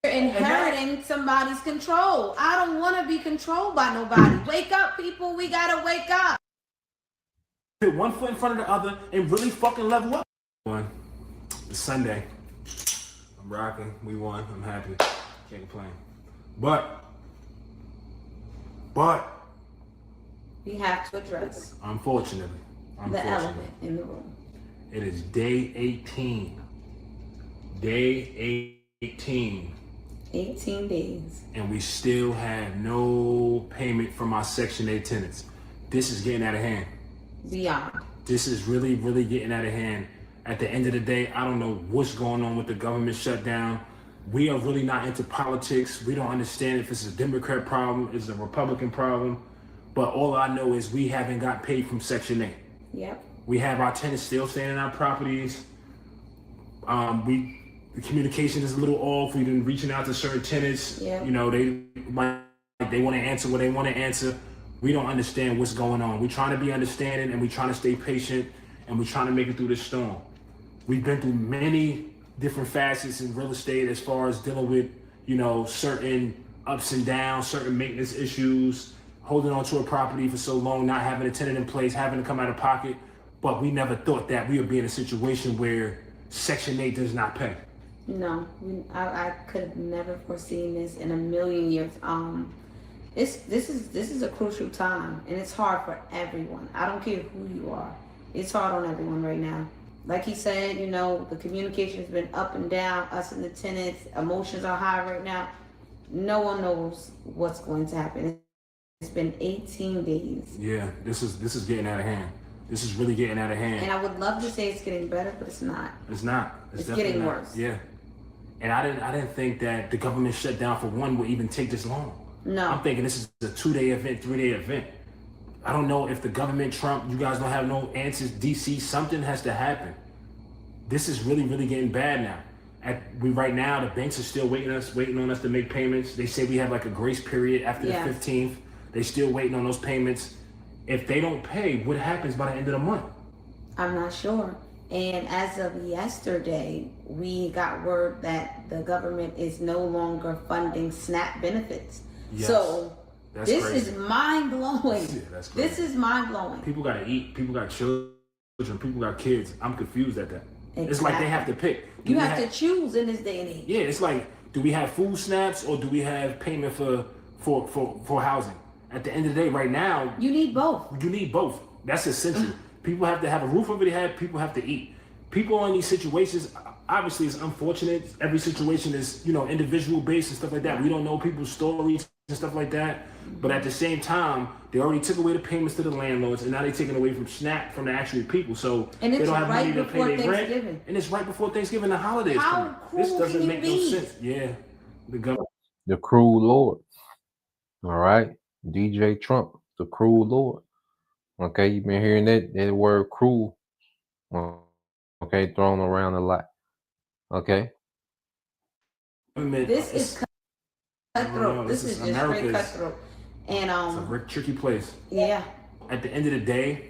You're inheriting somebody's control. I don't want to be controlled by nobody. Wake up, people. We gotta wake up. Put one foot in front of the other and really fucking level up. It's Sunday. I'm rocking. We won. I'm happy. Can't complain. But We have to address unfortunately, the elephant in the room. It is day 18. Day 18. 18 days. And we still have no payment from our Section 8 tenants. This is getting out of hand. Beyond. This is really, really getting out of hand. At the end of the day, I don't know what's going on with the government shutdown. We are really not into politics. We don't understand if it's a Democrat problem, it's a Republican problem. But all I know is we haven't got paid from Section 8. Yep. We have our tenants still staying in our properties. The communication is a little off. We've been reaching out to certain tenants. Yep. You know, they want to answer what they want to answer. We don't understand what's going on. We're trying to be understanding and we're trying to stay patient and we're trying to make it through this storm. We've been through many different facets in real estate as far as dealing with, you know, certain ups and downs, certain maintenance issues, holding on to a property for so long, not having a tenant in place, having to come out of pocket. But we never thought that we would be in a situation where Section 8 does not pay. No, I could have never foreseen this in a million years. This is a crucial time, and it's hard for everyone. I don't care who you are. It's hard on everyone right now. Like he said, you know, the communication's been up and down. Us and the tenants, emotions are high right now. No one knows what's going to happen. It's been 18 days. Yeah, this is getting out of hand. This is really getting out of hand. And I would love to say it's getting better, but it's not. It's not. It's definitely getting not. worse. Yeah. And I didn't think that the government shutdown for one would even take this long. No. I'm thinking this is a 2-day event, 3-day event. I don't know if the government, Trump, you guys don't have no answers. DC, something has to happen. This is really, really getting bad now. Right now, the banks are still waiting on us to make payments. They say we have like a grace period after the 15th. They still waiting on those payments. If they don't pay, what happens by the end of the month? I'm not sure. And as of yesterday, we got word that the government is no longer funding SNAP benefits. Yes. So this crazy. is mind blowing. Yeah, that's crazy. This is mind blowing. People gotta eat. People got children. People got kids. I'm confused at that. Exactly. It's like they have to pick. You have to choose in this day and age. Yeah, it's like, do we have food snaps or do we have payment for housing? At the end of the day, right now, you need both. You need both. That's essential. People have to have a roof over their head. People have to eat. People in these situations, obviously, it's unfortunate. Every situation is, you know, individual based and stuff like that. We don't know people's stories and stuff like that. But at the same time, they already took away the payments to the landlords, and now they're taking away from SNAP from the actual people. So and they it's don't have right money to pay their rent. Thanksgiving. And it's right before Thanksgiving, the holidays. How cruel This doesn't can make you no be? sense. Yeah, the government. The cruel Lord. All right. DJ Trump, the cruel Lord. Okay, you've been hearing that word cruel. Okay, thrown around a lot. Okay. This is cutthroat. This is just straight cutthroat. And it's a very tricky place. Yeah. At the end of the day,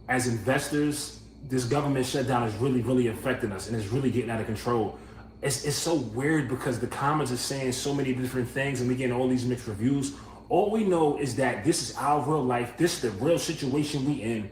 as investors, this government shutdown is really, really affecting us, and it's really getting out of control. It's so weird because the comments are saying so many different things, and we're getting all these mixed reviews. All we know is that this is our real life. This is the real situation we in.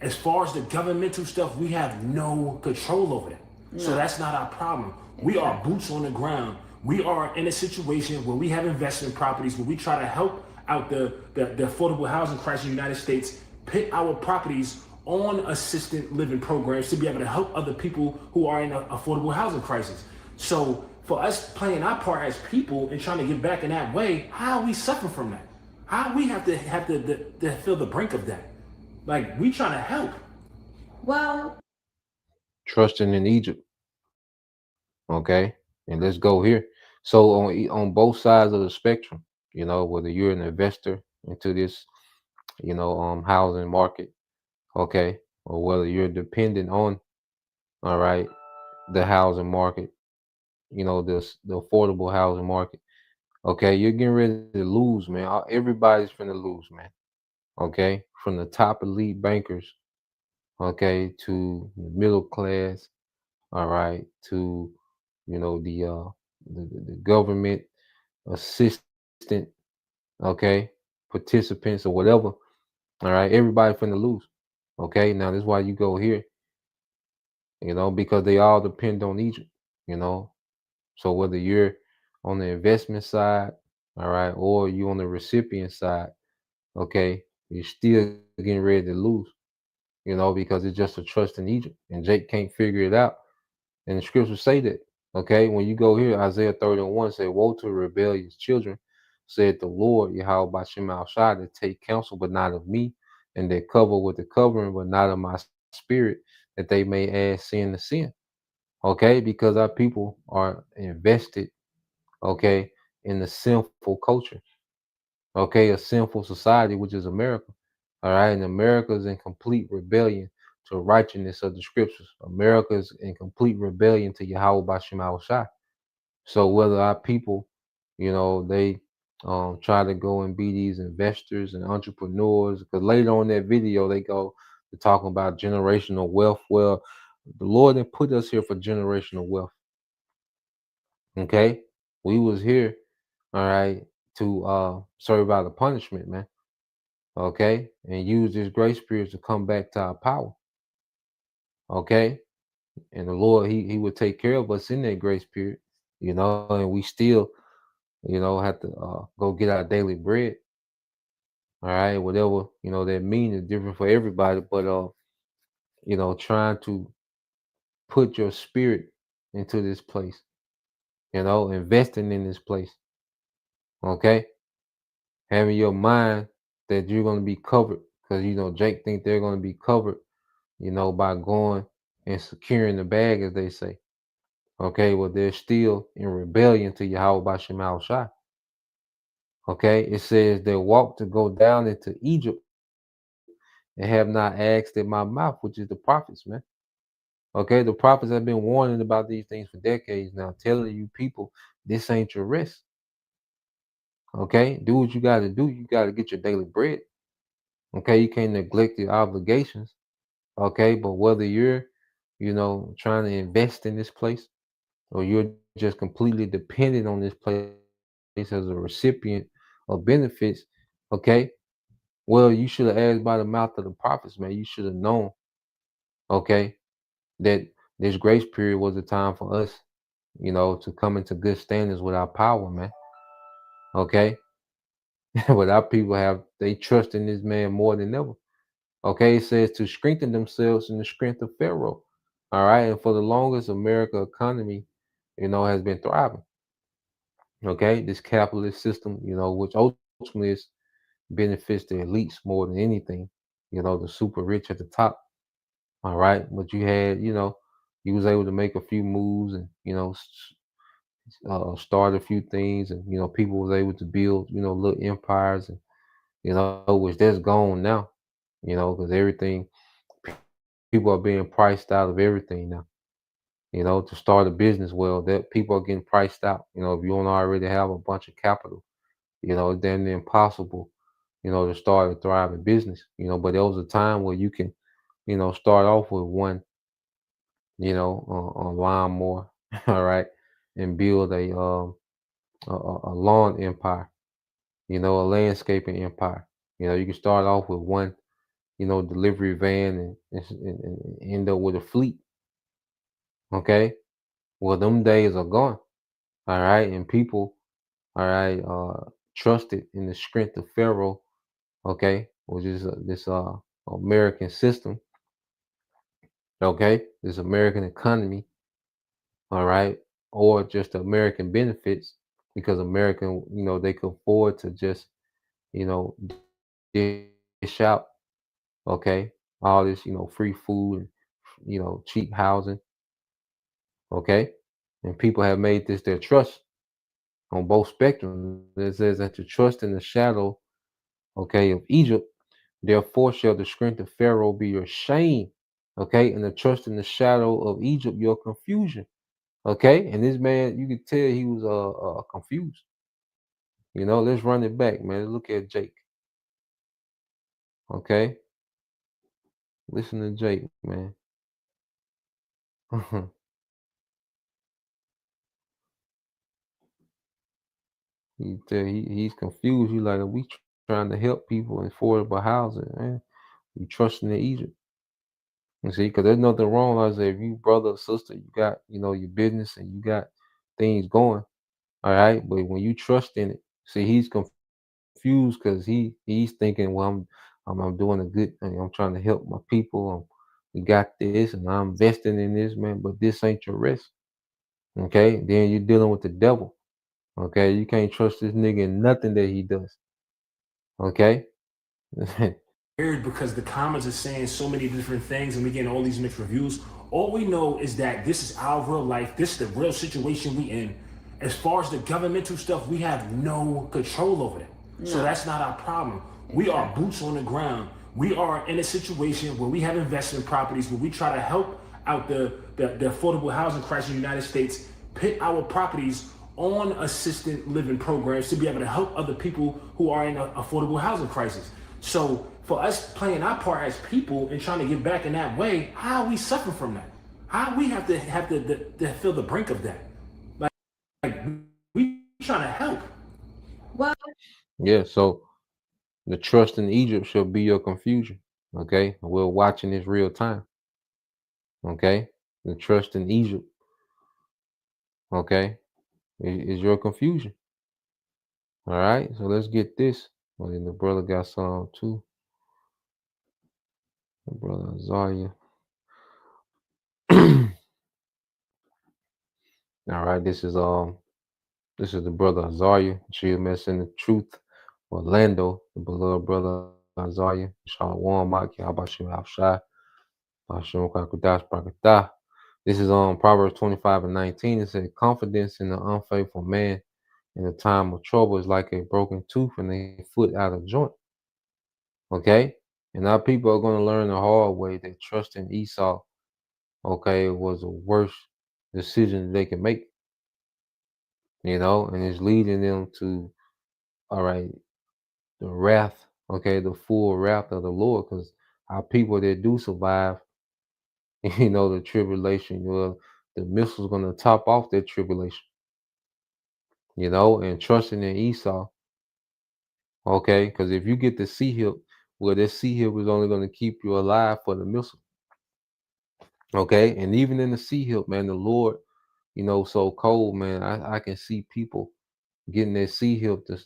As far as the governmental stuff, we have no control over that. No. So that's not our problem. Exactly. We are boots on the ground. We are in a situation where we have investment properties, where we try to help out the affordable housing crisis in the United States, put our properties on assisted living programs to be able to help other people who are in an affordable housing crisis. So for us playing our part as people and trying to get back in that way, how are we suffering from that? How we have to feel the brink of that? Like, we trying to help. Well, trusting in Egypt. Okay, and let's go here. So on both sides of the spectrum, you know, whether you're an investor into this, you know, housing market, okay, or whether you're dependent on, all right, the housing market, you know, the affordable housing market. Okay, you're getting ready to lose, man. Everybody's finna lose, man. Okay, from the top elite bankers, okay, to the middle class, all right, to, you know, the government assistant, okay, participants or whatever. All right, everybody finna lose. Okay, now this is why you go here, you know, because they all depend on Egypt, you know. So whether you're on the investment side, all right, or you on the recipient side, okay, you're still getting ready to lose, you know, because it's just a trust in Egypt, and Jake can't figure it out. And the scriptures say that. Okay, when you go here, Isaiah 31 said, "Woe to rebellious children," said the Lord, Yahweh Bashem Al Shai, that take counsel but not of me, and that cover with the covering but not of my spirit, that they may add sin to sin. Okay, because our people are invested, okay, in the sinful culture, okay, a sinful society, which is America. All right, and America is in complete rebellion to righteousness of the scriptures. America is in complete rebellion to Yahweh Bashem Shai. So whether our people, they try to go and be these investors and entrepreneurs, because later on in that video they go to talking about generational wealth. Well, the Lord didn't put us here for generational wealth. Okay, we was here, all right, to serve out the punishment, man. Okay, and use this grace period to come back to our power. Okay, and the Lord, he would take care of us in that grace period, and we still, have to go get our daily bread. All right, whatever that means is different for everybody, but trying to put your spirit into this place, investing in this place. Okay, having your mind that you're going to be covered, because Jake think they're going to be covered, by going and securing the bag, as they say. Okay, well, they're still in rebellion to Yahweh Bashem Shai. Okay, it says they walk to go down into Egypt and have not asked in my mouth, which is the prophets, man. Okay, the prophets have been warning about these things for decades now, telling you people, this ain't your rest. Okay, do what you got to do. You got to get your daily bread. Okay, you can't neglect your obligations. Okay, but whether you're, trying to invest in this place, or you're just completely dependent on this place as a recipient of benefits, okay, well, you should have asked by the mouth of the prophets, man. You should have known, okay, that this grace period was a time for us, to come into good standards with our power, man. Okay, but our people they trust in this man more than ever. Okay, it says to strengthen themselves in the strength of Pharaoh. All right, and for the longest, America economy, has been thriving. Okay, this capitalist system, which ultimately benefits the elites more than anything. The super rich at the top. All right, but you had, you was able to make a few moves and start a few things, and people was able to build, little empires, and which that's gone now. Because everything, people are being priced out of everything now. To start a business, well, that people are getting priced out. If you don't already have a bunch of capital, it's damn near impossible, to start a thriving business. But there was a time where you can, start off with one, a lawnmower, all right, and build a lawn empire, a landscaping empire. You can start off with one, delivery van and end up with a fleet. Okay, well, them days are gone. All right, and people, all right, trusted in the strength of Pharaoh. Okay, which is this American system. Okay, this American economy. All right, or just the American benefits, because American, they could afford to just, you know, dish out, okay, all this, free food and, cheap housing, okay, and people have made this their trust on both spectrums. It says that to trust in the shadow, okay, of Egypt, therefore shall the strength of Pharaoh be your shame, okay, and the trust in the shadow of Egypt your confusion, okay, and this man, you could tell he was confused. Let's run it back, man. Look at Jake, okay. Listen to Jake, man. He's confused. He's like, are we trying to help people in affordable housing, man? We trusting in Egypt. You see, because there's nothing wrong. I say, if you brother or sister, you got, your business and you got things going, all right. But when you trust in it, see, he's confused because he's thinking, well, I'm doing a good thing. I'm trying to help my people. We got this, and I'm investing in this, man. But this ain't your rest. Okay, then you're dealing with the devil. Okay, you can't trust this nigga in nothing that he does. Okay. Weird because the comments are saying so many different things and we getting all these mixed reviews. All we know is that this is our real life. This is the real situation we in. As far as the governmental stuff, we have no control over it. So that's not our problem. We are boots on the ground. We are in a situation where we have investment properties where we try to help out the affordable housing crisis in the United States, put our properties on assisted living programs to be able to help other people who are in an affordable housing crisis. So for us playing our part as people and trying to get back in that way, how are we suffering from that? How we have to feel the brink of that? Like we trying to help. Well, Yeah, so the trust in Egypt shall be your confusion. Okay, we're watching this real time. Okay, the trust in Egypt. Okay, is your confusion. All right, so let's get this. Well, then the brother got some too. The brother Azaria. All right, this is the brother Azaria. She'll messing the truth. Orlando, the beloved brother Azaria. Shalom, Maki, Abashim Afshai, Bashim Kakudash Prakata. This is on Proverbs 25 and 19. It says, confidence in the unfaithful man in the time of trouble is like a broken tooth and a foot out of joint. Okay? And our people are going to learn the hard way that trusting Esau, okay, was the worst decision they can make. And it's leading them to, all right, the wrath, okay, the full wrath of the Lord, because our people that do survive, the tribulation, the missile's going to top off that tribulation, and trusting in Esau, okay, because if you get the sea hip, well, that sea hip is only going to keep you alive for the missile, okay, and even in the sea hip, man, the Lord, so cold, man, I can see people getting that sea hip to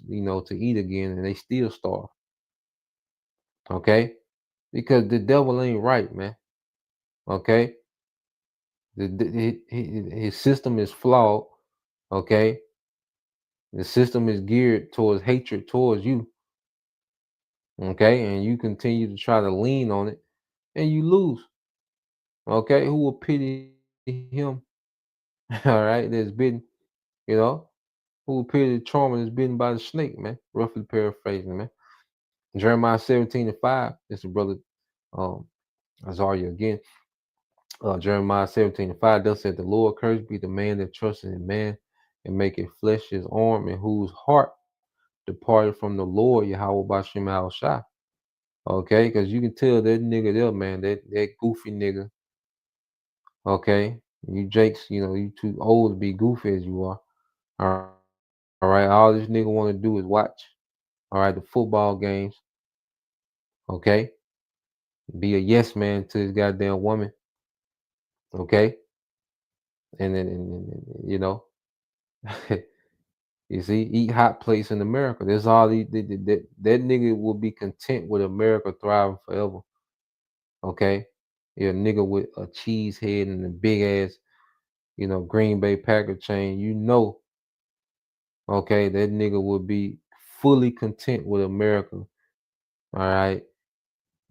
eat again, and they still starve, okay, because the devil ain't right, man, okay. His system is flawed. Okay, the system is geared towards hatred towards you. Okay, and you continue to try to lean on it, and you lose. Okay, who will pity him? All right, that's bitten. Who will pity the charmer that's bitten by the snake, man? Roughly paraphrasing, man. Jeremiah 17:5. This is brother um Azaria again. Jeremiah 17:5 thus said the Lord, cursed be the man that trusted in man and make it flesh his arm, and whose heart departed from the Lord, Yahweh Bashem Al Shai. Okay, because you can tell that nigga there, man, that goofy nigga. Okay, you Jakes, you too old to be goofy as you are. All right, all this nigga want to do is watch. All right, the football games. Okay, be a yes man to his goddamn woman. Okay, and then you see, eat hot plates in America. That's all that nigga will be content with America thriving forever. Okay, you're a nigga with a cheese head and a big ass, Green Bay Packer chain. Okay, that nigga would be fully content with America. All right,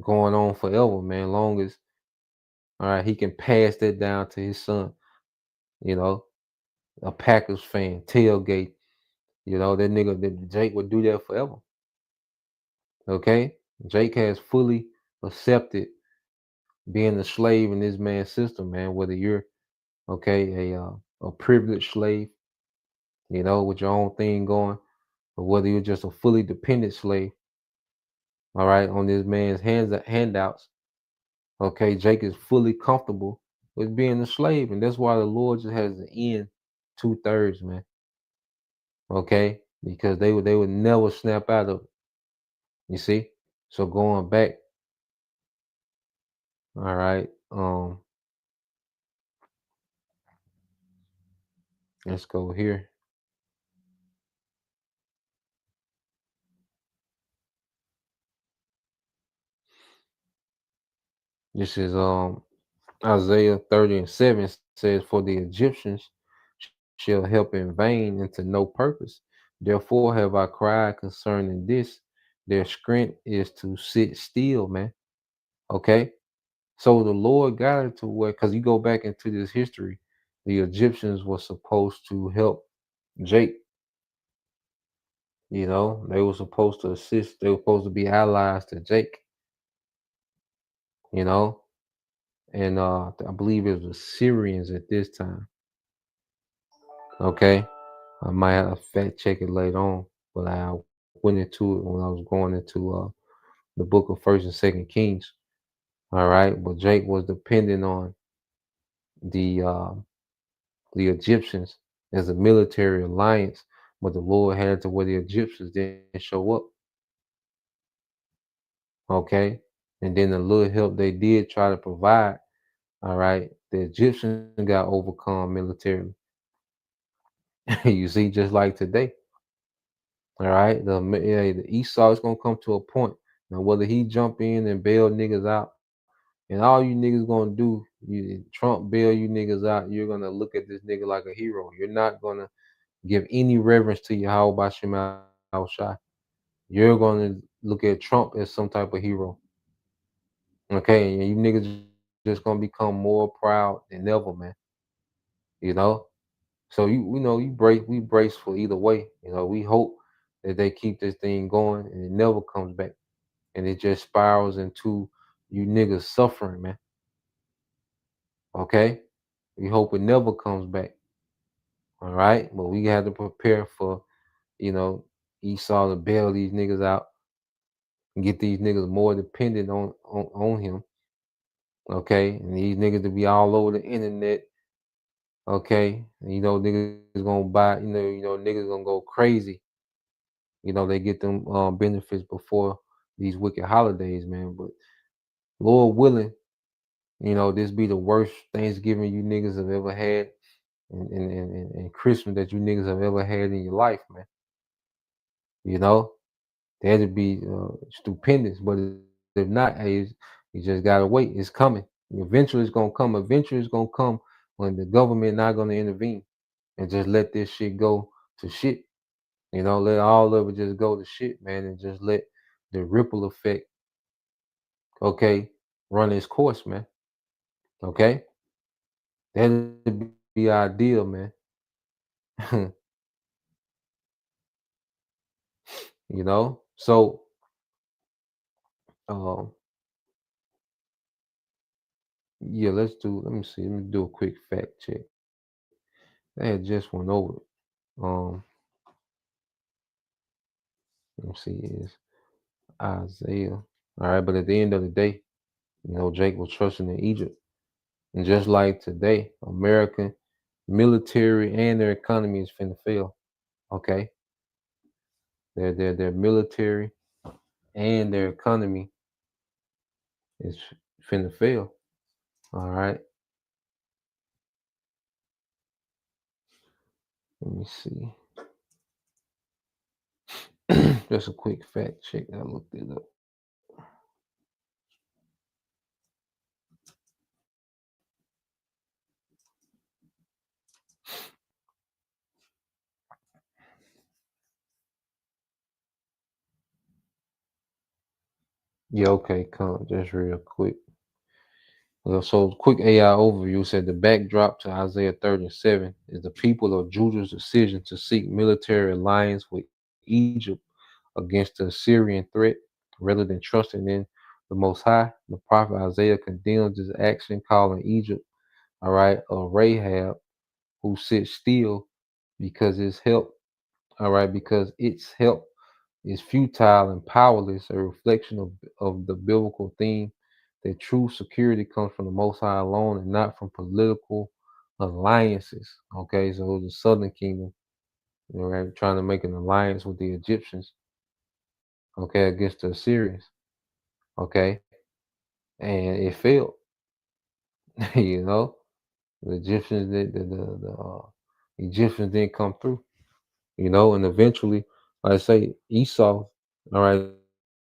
going on forever, man. Long as he can pass that down to his son. A Packers fan, tailgate. That nigga, that Jake would do that forever. Okay, Jake has fully accepted being a slave in this man's system, man. Whether you're a privileged slave, with your own thing going, or whether you're just a fully dependent slave, all right, on this man's handouts. Okay, Jake is fully comfortable with being a slave, and that's why the Lord just has an end 2/3, man. Okay, because they would never snap out of it. You see, so going back, all right. Let's go here. This is Isaiah 30:7 says, for the Egyptians shall help in vain and to no purpose. Therefore have I cried concerning this. Their strength is to sit still, man. Okay. So the Lord got it to where, because you go back into this history, the Egyptians were supposed to help Jake. They were supposed to assist, they were supposed to be allies to Jake. you know, and I believe it was the Syrians at this time. Okay, I might have to fact check it later on, but I went into it when I was going into the book of First and Second Kings. All right, but Jake was dependent on the uh, the Egyptians as a military alliance, but the Lord had to where the Egyptians didn't show up. Okay, and then the little help they did try to provide, all right, the Egyptians got overcome militarily. You see, just like today, all right, the Esau is gonna come to a point now. Whether he jump in and bail niggas out, and all you niggas gonna do, Trump bail you niggas out, you're gonna look at this nigga like a hero. You're not gonna give any reverence to Yahweh Shema Shai. You're gonna look at Trump as some type of hero. Okay, and you niggas just gonna become more proud than ever, man. You know? So we brace for either way. We hope that they keep this thing going and it never comes back. And it just spirals into you niggas suffering, man. Okay? We hope it never comes back. All right? But we have to prepare for, you know, Esau to bail these niggas out and get these niggas more dependent on him. Okay? And these niggas to be all over the internet. Okay? And niggas gonna buy, niggas gonna go crazy. They get them benefits before these wicked holidays, man. But Lord willing, this be the worst Thanksgiving you niggas have ever had, and Christmas that you niggas have ever had in your life, man. That'd be stupendous. But if not, hey, you just gotta wait. It's coming. Eventually, it's gonna come. Eventually, it's gonna come when the government not gonna intervene and just let this shit go to shit. Let all of it just go to shit, man, and just let the ripple effect, okay, run its course, man. Okay, that'd be ideal, man. So um, yeah, let me see, let me do a quick fact check. I had just went over it. Let me see, is Isaiah. All right, but at the end of the day, Jake was trusting in Egypt. And just like today, American military and their economy is finna fail. Okay. Their military and their economy is finna fail. All right. Let me see. Just a quick fact check. I looked it up. Yeah, okay, come just real quick. So quick AI overview said the backdrop to Isaiah 37 is the people of Judah's decision to seek military alliance with Egypt against the Assyrian threat rather than trusting in the Most High. The prophet Isaiah condemns this action, calling Egypt, all right, a Rahab who sits still because because its help is futile and powerless, a reflection of the biblical theme that true security comes from the Most High alone and not from political alliances. Okay, so the Southern Kingdom, right, trying to make an alliance with the Egyptians, okay, against the Assyrians, okay, and it failed. you know, the Egyptians did the Egyptians didn't come through. And eventually, like I say, Esau, all right,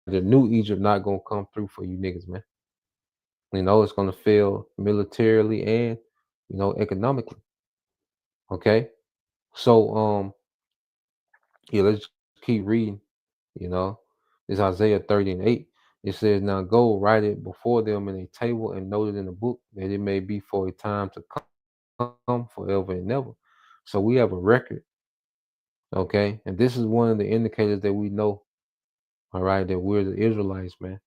the new Egypt not gonna come through for you niggas, man. It's gonna fail militarily and economically. Okay, so yeah, let's keep reading. You know, it's Isaiah 30:8. It says, "Now go write it before them in a table and note it in a book, that it may be for a time to come, forever and ever." So we have a record. Okay, and this is one of the indicators that we know. All right, that we're the Israelites, man.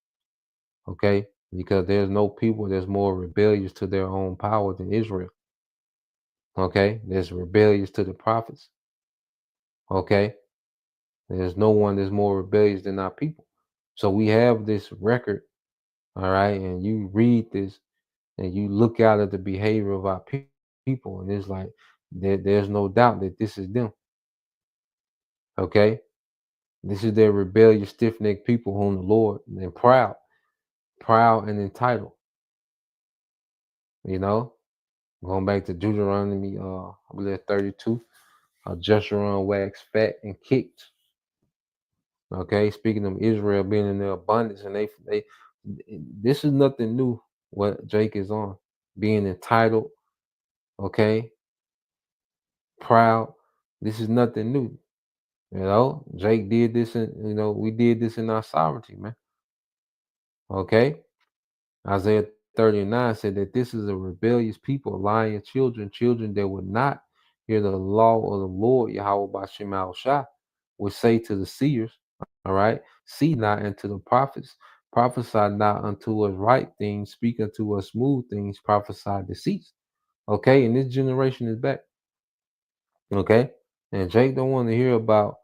Okay, because there's no people that's more rebellious to their own power than Israel. Okay, there's rebellious to the prophets. Okay, there's no one that's more rebellious than our people. So we have this record, all right, and you read this and you look out at the behavior of our people, and it's like there's no doubt that this is them. Okay, this is their rebellious, stiff-necked people whom the Lord and proud and entitled. You know, going back to Deuteronomy, I believe 32, Jeshurun waxed fat and kicked. Okay, speaking of Israel being in their abundance, and they this is nothing new. What Jake is on, being entitled, okay, proud. This is nothing new. You know, Jake did this, and we did this in our sovereignty, man. Okay, Isaiah 39 said that this is a rebellious people, lying children, children that would not hear the law of the Lord, Yahweh Bashem Al Shah, would say to the seers, all right, see not, and to the prophets, prophesy not unto us right things, speak unto us smooth things, prophesy deceits. Okay, and this generation is back. Okay, and Jake don't want to hear about,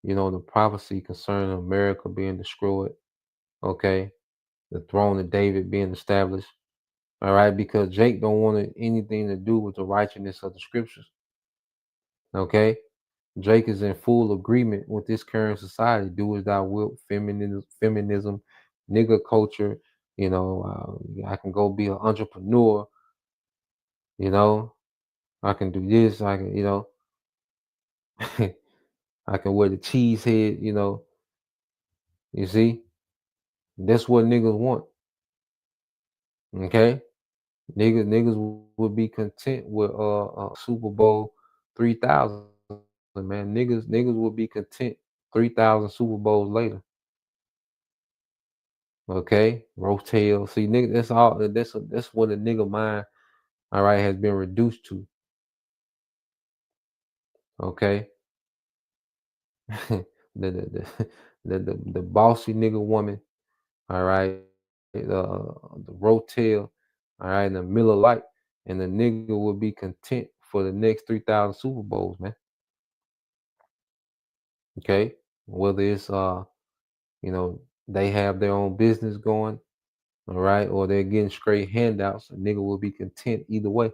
the prophecy concerning America being destroyed. Okay, the throne of David being established. All right, because Jake don't want anything to do with the righteousness of the scriptures. Okay, Jake is in full agreement with this current society. Do as thou wilt, feminism, nigger culture. I can go be an entrepreneur. I can do this. I can, I can wear the cheese head. You see, that's what niggas want. Okay, niggas would be content with Super Bowl 3,000. Man, niggas would be content 3,000 Super Bowls later. Okay, Rotel. See, nigga, that's all. That's what a nigga mind, all right, has been reduced to. Okay, the bossy nigga woman, all right, the Rotel, all right, and the Miller Lite, and the nigga will be content for the next 3,000 Super Bowls, man. Okay, whether it's they have their own business going, all right, or they're getting straight handouts, a nigga will be content either way.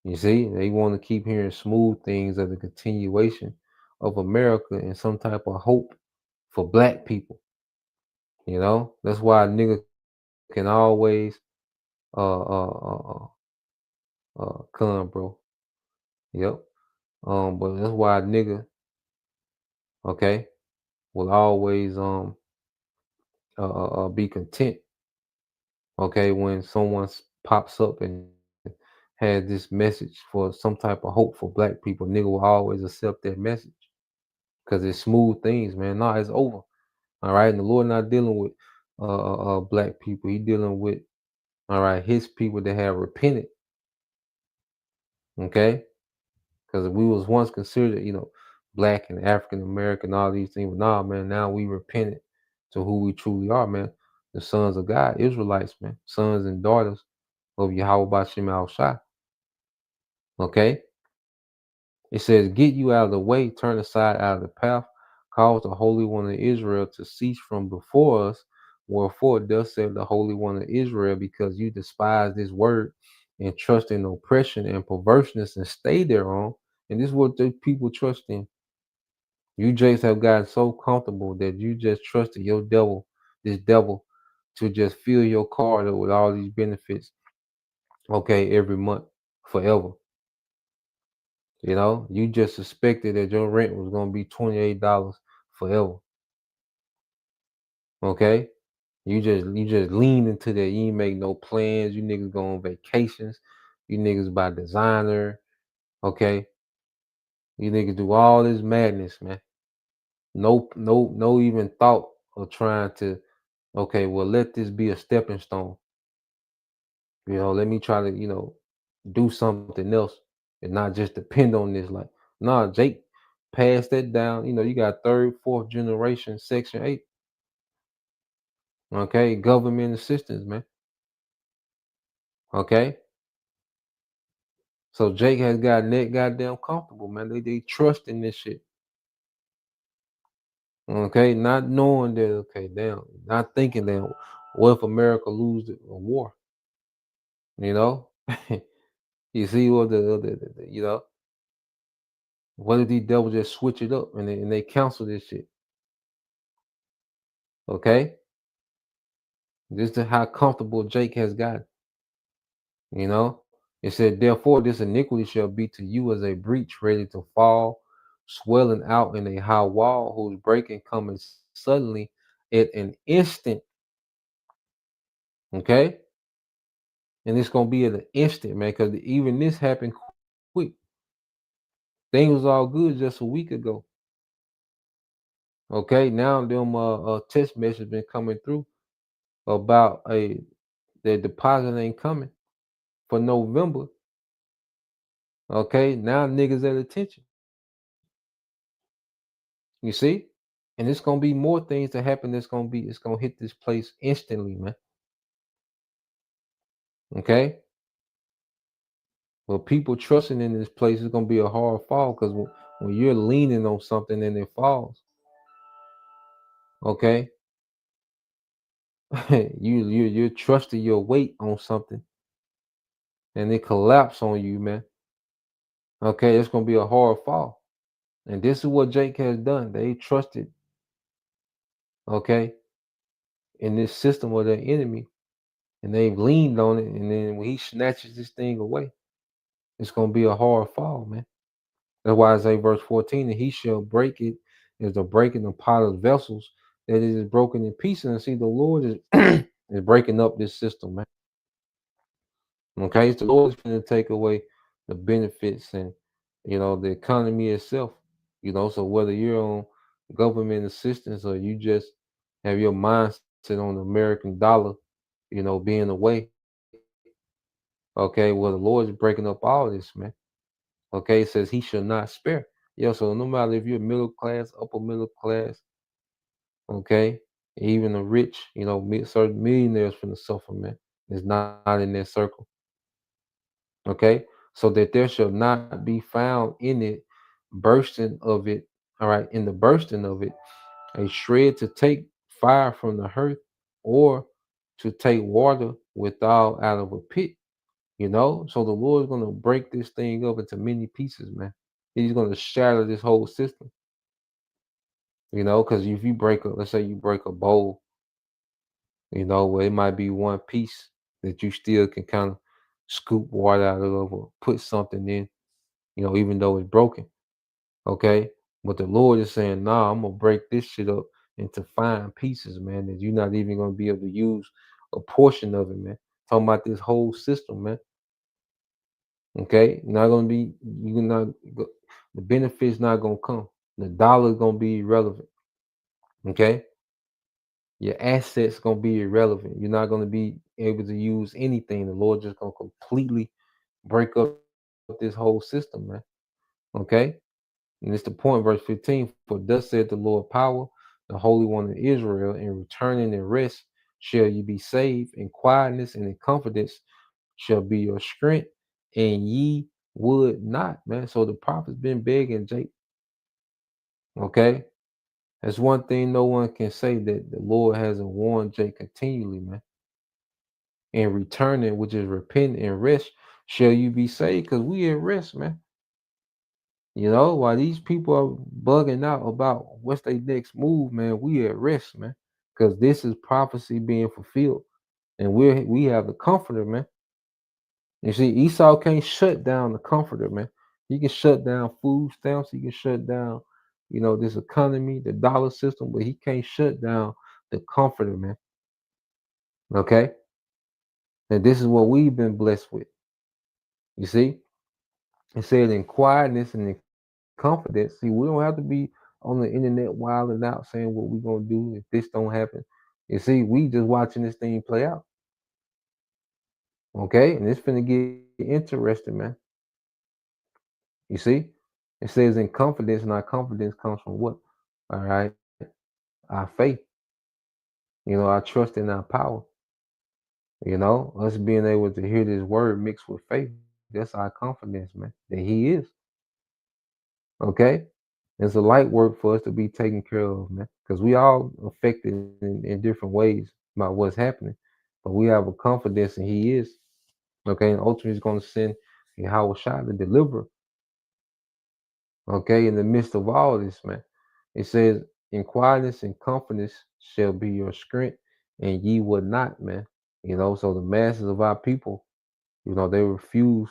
You see, they want to keep hearing smooth things of the continuation of America and some type of hope for black people. That's why a nigga can always come, bro. Yep. But that's why a nigga, okay, will always be content. Okay, when someone pops up and has this message for some type of hope for black people, nigga will always accept that message because it's smooth things, man. Nah, it's over. All right, and the Lord not dealing with black people. He dealing with, all right, his people that have repented. Okay, because we was once considered, black and African American, all these things. But nah, man, now we repented to who we truly are, man. The sons of God, Israelites, man, sons and daughters of Yahweh Bashem Al Shai. Okay, it says, "Get you out of the way, turn aside out of the path, cause the Holy One of Israel to cease from before us. Wherefore, thus said the Holy One of Israel, because you despise this word and trust in oppression and perverseness and stay thereon." And this is what the people trust in. You jakes have gotten so comfortable that you just trusted your devil, this devil, to just fill your card up with all these benefits, okay, every month, forever. You just suspected that your rent was gonna be $28 forever. Okay? You just lean into that. You ain't make no plans. You niggas go on vacations. You niggas buy designer. Okay? You niggas do all this madness, man. No even thought of trying to, okay, well, let this be a stepping stone. Let me try to, do something else and not just depend on this. Like, nah, Jake, pass that down. You got third, fourth generation Section 8. Okay, government assistance, man. Okay, so Jake has gotten that goddamn comfortable, man. They trust in this shit. Okay, not knowing that. Okay, damn, not thinking that. What if America lose a war? You know, you see what you know. What if these devils just switch it up and they cancel this shit? Okay, this is how comfortable Jake has gotten. You know, it said, therefore, this iniquity shall be to you as a breach ready to fall, swelling out in a high wall, whose breaking coming suddenly at an instant. Okay, and it's gonna be at an instant, man, because even this happened quick. Things was all good just a week ago. Okay, now them text message been coming through about the deposit ain't coming for November. Okay, now niggas at attention. You see? And it's gonna be more things that happen it's gonna hit this place instantly, man. Okay? But people trusting in this place is gonna be a hard fall because when you're leaning on something and it falls, okay, you're trusting your weight on something and it collapse on you, man. Okay, it's gonna be a hard fall. And this is what Jake has done. They trusted, okay, in this system of their enemy, and they've leaned on it, and then when he snatches this thing away, it's gonna be a hard fall, man. That's why I say verse 14, and he shall break it as the breaking of potter's vessels, that it is broken in pieces. And see, the Lord is is breaking up this system, man. Okay, so the Lord is going to take away the benefits and the economy itself. So whether you're on government assistance or you just have your mindset on the American dollar, being away. Okay, well the Lord is breaking up all this, man. Okay, it says he shall not spare. Yeah, so no matter if you're middle class, upper middle class, okay, even the rich, certain millionaires from the suffer, man, is not in that circle. Okay, so that there shall not be found in it bursting of it, all right, in the bursting of it, a shred to take fire from the hearth or to take water without out of a pit. So the Lord's gonna break this thing up into many pieces, man. He's gonna shatter this whole system. Because if you let's say you break a bowl, where it might be one piece that you still can kind of scoop water out of or put something in, even though it's broken. Okay. But the Lord is saying, nah, I'm gonna break this shit up into fine pieces, man, that you're not even gonna be able to use a portion of it, man. Talking about this whole system, man. Okay, not gonna be you're not the benefits not gonna come. The dollar's gonna be irrelevant. Okay, your assets gonna be irrelevant. You're not gonna be able to use anything. The Lord just gonna completely break up this whole system, man. Okay, and it's the point, verse 15. For thus said the Lord power, the Holy One of Israel, in returning and rest shall you be saved, in quietness and in confidence shall be your strength, and ye would not, man. So the prophet's been begging Jake. Okay. That's one thing no one can say that the Lord hasn't warned Jake continually, man. And returning, which is repent and rest, shall you be saved? Because we at rest, man. While these people are bugging out about what's their next move, man, we at rest, man. Because this is prophecy being fulfilled. And we have the comforter, man. You see, Esau can't shut down the comforter, man. He can shut down food stamps. He can shut down, this economy, the dollar system, but he can't shut down the comforter, man. Okay? And this is what we've been blessed with. You see? It said in quietness and in confidence. See, we don't have to be on the internet wilding out saying what we're gonna do if this don't happen. You see, we just watching this thing play out. Okay? And it's finna get interesting, man. You see? It says in confidence, and our confidence comes from what? All right. Our faith. I trust in our power. Us being able to hear this word mixed with faith, that's our confidence, man, that He is. Okay? It's a light work for us to be taken care of, man, because we all affected in different ways by what's happening. But we have a confidence in He is. Okay? And ultimately, He's going to send Yahweh Shai to deliver. Okay? In the midst of all this, man, it says, in quietness and confidence shall be your strength, and ye will not, man. So the masses of our people, they refuse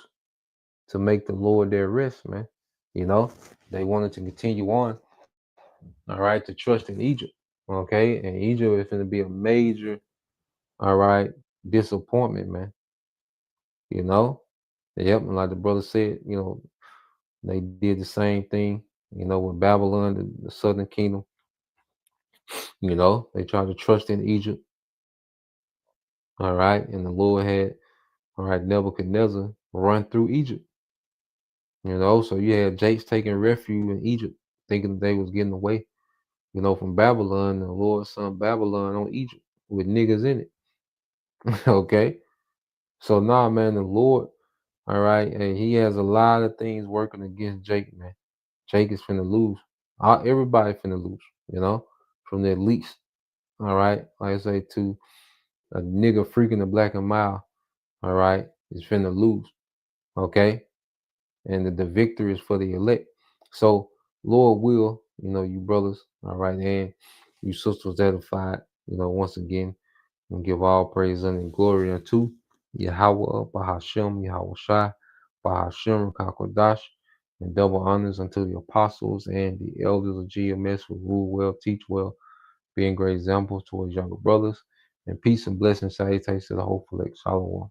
to make the Lord their rest, man. They wanted to continue on, all right, to trust in Egypt. Okay, and Egypt is going to be a major, all right, disappointment, man. Yep, and like the brother said, they did the same thing, with Babylon, the southern kingdom. They tried to trust in Egypt, all right, and the Lord had, all right, Nebuchadnezzar run through Egypt. So you had Jakes taking refuge in Egypt, thinking they was getting away, from Babylon, and the Lord sent Babylon on Egypt with niggas in it. Okay. So nah, man, the Lord, all right, and He has a lot of things working against Jake, man. Jake is finna lose. Everybody finna lose, from the least. All right, like I say, to a nigga freaking the black and mild, all right, is finna lose. Okay. And the victory is for the elect. So Lord will, you brothers, all right, and you sisters edified, once again, and give all praise and glory unto Yahweh, Bahashem, Yahweh Shai, Bahashem, Kakodash, and double honors unto the apostles and the elders of GMS who rule well, teach well, being great examples towards younger brothers, and peace and blessings, salutations to the whole elect. Shalom.